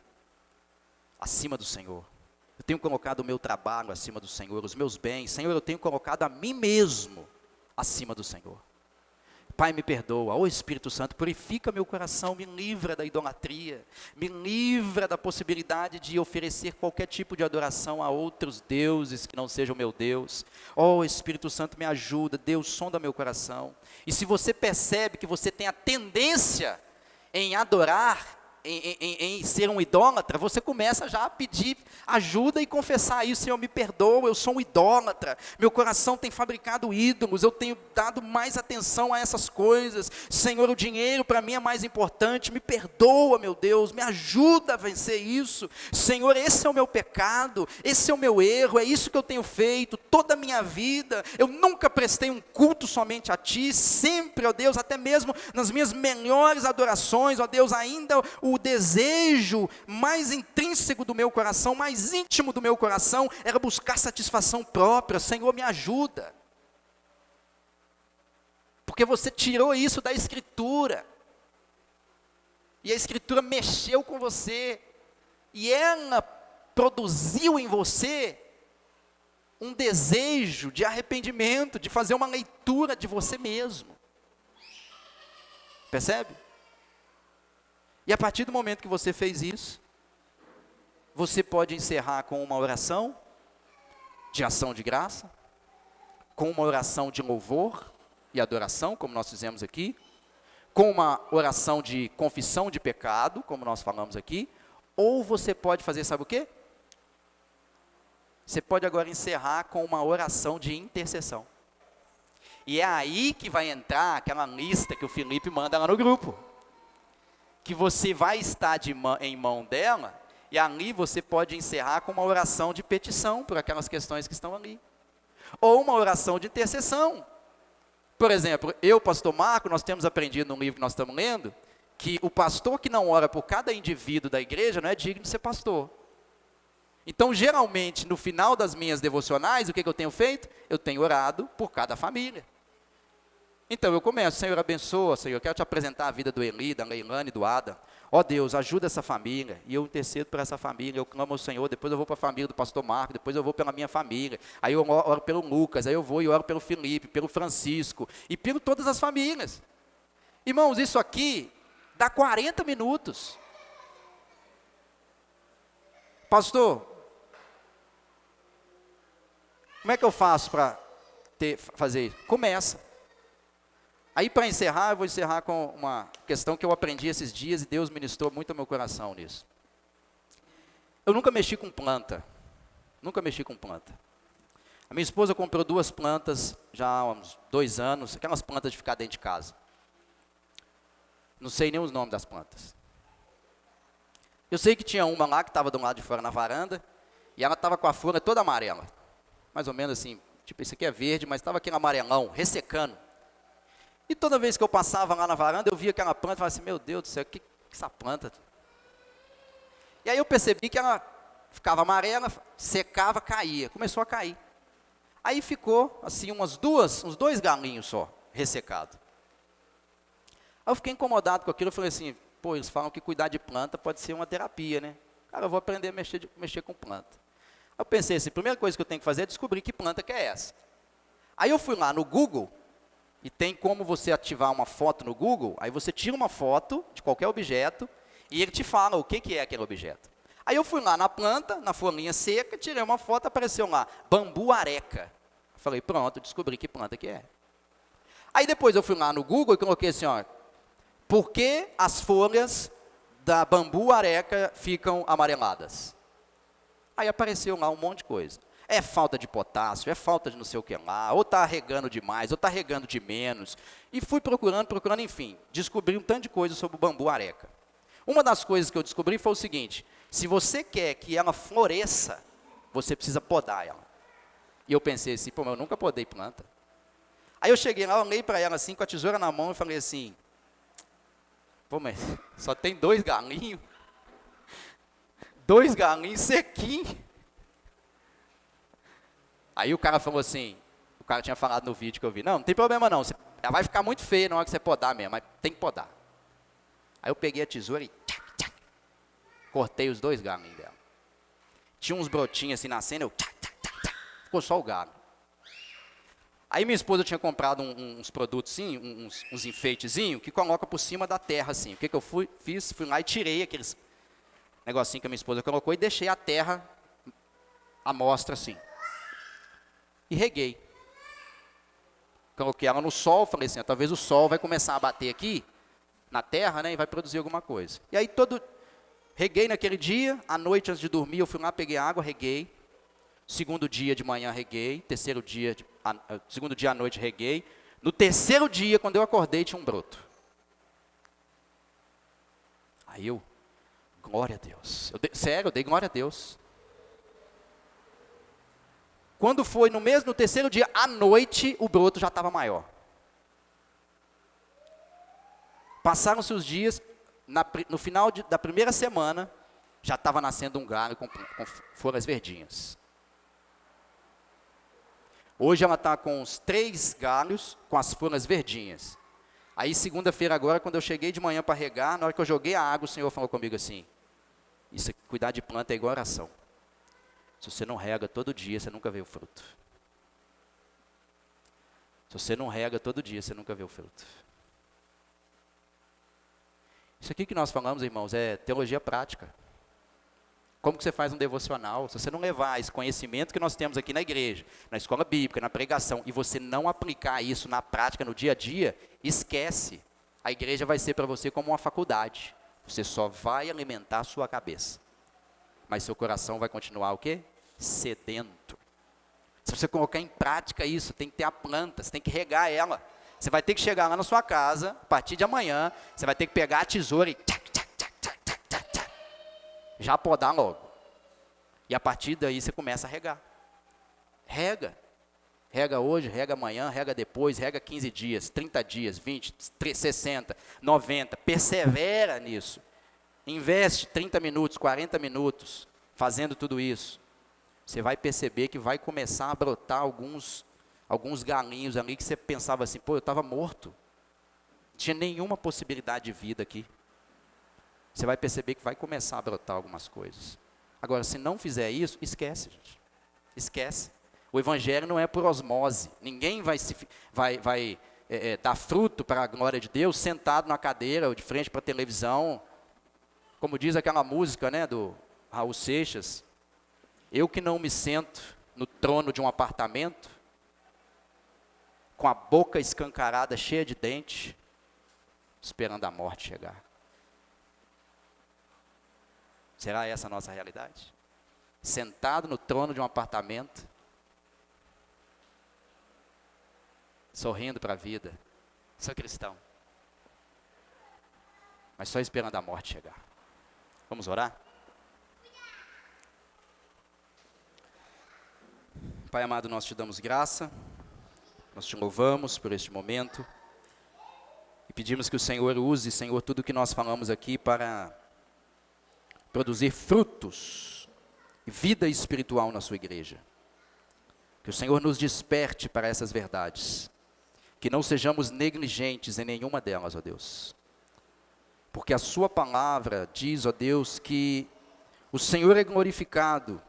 acima do Senhor. Eu tenho colocado o meu trabalho acima do Senhor, os meus bens. Senhor, eu tenho colocado a mim mesmo acima do Senhor. Pai, me perdoa. Ó Espírito Santo, purifica meu coração, me livra da idolatria, me livra da possibilidade de oferecer qualquer tipo de adoração a outros deuses que não sejam meu Deus. Ó Espírito Santo, me ajuda. Deus, sonda meu coração. E se você percebe que você tem a tendência em adorar, em ser um idólatra, você começa já a pedir ajuda e confessar isso. Senhor, me perdoa, eu sou um idólatra, meu coração tem fabricado ídolos, eu tenho dado mais atenção a essas coisas. Senhor, o dinheiro para mim é mais importante, me perdoa, meu Deus, me ajuda a vencer isso. Senhor, esse é o meu pecado, esse é o meu erro, é isso que eu tenho feito toda a minha vida. Eu nunca prestei um culto somente a Ti, sempre, ó Deus, até mesmo nas minhas melhores adorações, ó Deus, ainda o desejo mais intrínseco do meu coração, mais íntimo do meu coração, era buscar satisfação própria. Senhor, me ajuda. Porque você tirou isso da Escritura. E a Escritura mexeu com você. E ela produziu em você um desejo de arrependimento, de fazer uma leitura de você mesmo. Percebe? E a partir do momento que você fez isso, você pode encerrar com uma oração de ação de graça, com uma oração de louvor e adoração, como nós fizemos aqui, com uma oração de confissão de pecado, como nós falamos aqui, ou você pode fazer, sabe o quê? Você pode agora encerrar com uma oração de intercessão. E é aí que vai entrar aquela lista que o Felipe manda lá no grupo, que você vai estar em mão dela, e ali você pode encerrar com uma oração de petição, por aquelas questões que estão ali. Ou uma oração de intercessão. Por exemplo, eu, pastor Marco, nós temos aprendido no livro que nós estamos lendo, que o pastor que não ora por cada indivíduo da igreja não é digno de ser pastor. Então, geralmente, no final das minhas devocionais, o que eu tenho feito? Eu tenho orado por cada família. Então eu começo, Senhor, abençoa, Senhor, eu quero te apresentar a vida do Eli, da Leilane, do Ada. Ó Deus, ajuda essa família, e eu intercedo por essa família, eu clamo ao Senhor, depois eu vou para a família do pastor Marco, depois eu vou pela minha família, aí eu oro pelo Lucas, aí eu vou e oro pelo Felipe, pelo Francisco, e pelo todas as famílias. Irmãos, isso aqui dá 40 minutos. Pastor, como é que eu faço para fazer isso? Começa. Aí, para encerrar, eu vou encerrar com uma questão que eu aprendi esses dias e Deus ministrou muito ao meu coração nisso. Eu nunca mexi com planta. Nunca mexi com planta. A minha esposa comprou 2 plantas já há uns 2 anos, aquelas plantas de ficar dentro de casa. Não sei nem os nomes das plantas. Eu sei que tinha uma lá que estava do lado de fora na varanda, e ela estava com a folha toda amarela. Mais ou menos assim, tipo, esse aqui é verde, mas estava aquele amarelão, ressecando. E toda vez que eu passava lá na varanda, eu via aquela planta e falava assim, meu Deus do céu, que essa planta? E aí eu percebi que ela ficava amarela, secava, caía, começou a cair. Aí ficou assim uns 2 galinhos só, ressecado. Aí eu fiquei incomodado com aquilo, eu falei assim, pô, eles falam que cuidar de planta pode ser uma terapia, né? Cara, eu vou aprender a mexer com planta. Aí eu pensei assim, a primeira coisa que eu tenho que fazer é descobrir que planta que é essa. Aí eu fui lá no Google, e tem como você ativar uma foto no Google, aí você tira uma foto de qualquer objeto, e ele te fala o que é aquele objeto. Aí eu fui lá na planta, na folhinha seca, tirei uma foto, apareceu lá, bambu areca. Falei, pronto, descobri que planta que é. Aí depois eu fui lá no Google e coloquei assim, ó, por que as folhas da bambu areca ficam amareladas? Aí apareceu lá um monte de coisa. É falta de potássio, é falta de não sei o que lá, ou está regando demais, ou está regando de menos. E fui procurando, enfim, descobri um tanto de coisa sobre o bambu areca. Uma das coisas que eu descobri foi o seguinte, se você quer que ela floresça, você precisa podar ela. E eu pensei assim, pô, mas eu nunca podei planta. Aí eu cheguei lá, olhei para ela assim, com a tesoura na mão e falei assim, pô, mas só tem 2 galinhos. 2 galinhos sequinhos. Aí o cara falou assim, o cara tinha falado no vídeo que eu vi, não tem problema não, ela vai ficar muito feia na hora que você podar mesmo, mas tem que podar. Aí eu peguei a tesoura e tchac, tchac, cortei os 2 galinhos dela. Tinha uns brotinhos assim nascendo, eu tchac, tchac, tchac, tchac, ficou só o galo. Aí minha esposa tinha comprado uns produtos assim, uns enfeitezinhos, que coloca por cima da terra assim. O que eu fiz? Fui lá e tirei aqueles negocinho que a minha esposa colocou e deixei a terra à mostra assim. E reguei. Coloquei ela no sol, falei assim, talvez o sol vai começar a bater aqui na terra, né, e vai produzir alguma coisa. E aí reguei naquele dia, à noite antes de dormir, eu fui lá, peguei água, reguei. Segundo dia de manhã reguei, segundo dia à noite reguei. No terceiro dia, quando eu acordei, tinha um broto. Aí eu, glória a Deus. Sério, eu dei glória a Deus. Quando foi no terceiro dia, à noite, o broto já estava maior. Passaram-se os dias, no final da primeira semana, já estava nascendo um galho com folhas verdinhas. Hoje ela está com uns 3 galhos com as folhas verdinhas. Aí segunda-feira agora, quando eu cheguei de manhã para regar, na hora que eu joguei a água, o Senhor falou comigo assim, isso aqui, cuidar de planta é igual oração. Se você não rega todo dia, você nunca vê o fruto. Se você não rega todo dia, você nunca vê o fruto. Isso aqui que nós falamos, irmãos, é teologia prática. Como que você faz um devocional? Se você não levar esse conhecimento que nós temos aqui na igreja, na escola bíblica, na pregação, e você não aplicar isso na prática, no dia a dia, esquece. A igreja vai ser para você como uma faculdade. Você só vai alimentar a sua cabeça. Mas seu coração vai continuar o quê? Sedento. Se você colocar em prática isso, tem que ter a planta, você tem que regar ela. Você vai ter que chegar lá na sua casa, a partir de amanhã, você vai ter que pegar a tesoura e tchac, tchac, tchac, tchac, tchac, tchac, tchac, já podar logo. E a partir daí você começa a regar. Rega. Rega hoje, rega amanhã, rega depois, rega 15 dias, 30 dias, 20, 60, 90. Persevera nisso. Investe 30 minutos, 40 minutos fazendo tudo isso. Você vai perceber que vai começar a brotar alguns galinhos ali que você pensava assim, pô, eu estava morto. Não tinha nenhuma possibilidade de vida aqui. Você vai perceber que vai começar a brotar algumas coisas. Agora, se não fizer isso, esquece, gente. Esquece. O evangelho não é por osmose. Ninguém vai dar fruto para a glória de Deus sentado na cadeira ou de frente para a televisão. Como diz aquela música, né, do Raul Seixas, eu que não me sento no trono de um apartamento, com a boca escancarada, cheia de dente, esperando a morte chegar. Será essa a nossa realidade? Sentado no trono de um apartamento, sorrindo para a vida, sou cristão, mas só esperando a morte chegar. Vamos orar? Pai amado, nós te damos graça, nós te louvamos por este momento e pedimos que o Senhor use, Senhor, tudo que nós falamos aqui para produzir frutos, vida espiritual na sua igreja. Que o Senhor nos desperte para essas verdades, que não sejamos negligentes em nenhuma delas, ó Deus. Porque a sua palavra diz, ó Deus, que o Senhor é glorificado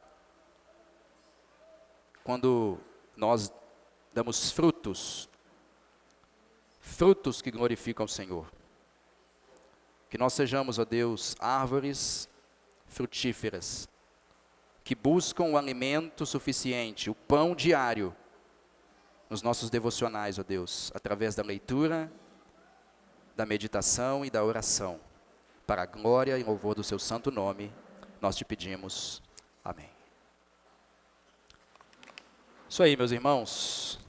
quando nós damos frutos que glorificam o Senhor. Que nós sejamos, ó Deus, árvores frutíferas, que buscam o alimento suficiente, o pão diário, nos nossos devocionais, ó Deus, através da leitura, da meditação e da oração, para a glória e louvor do seu santo nome, nós te pedimos. Amém. Isso aí, meus irmãos.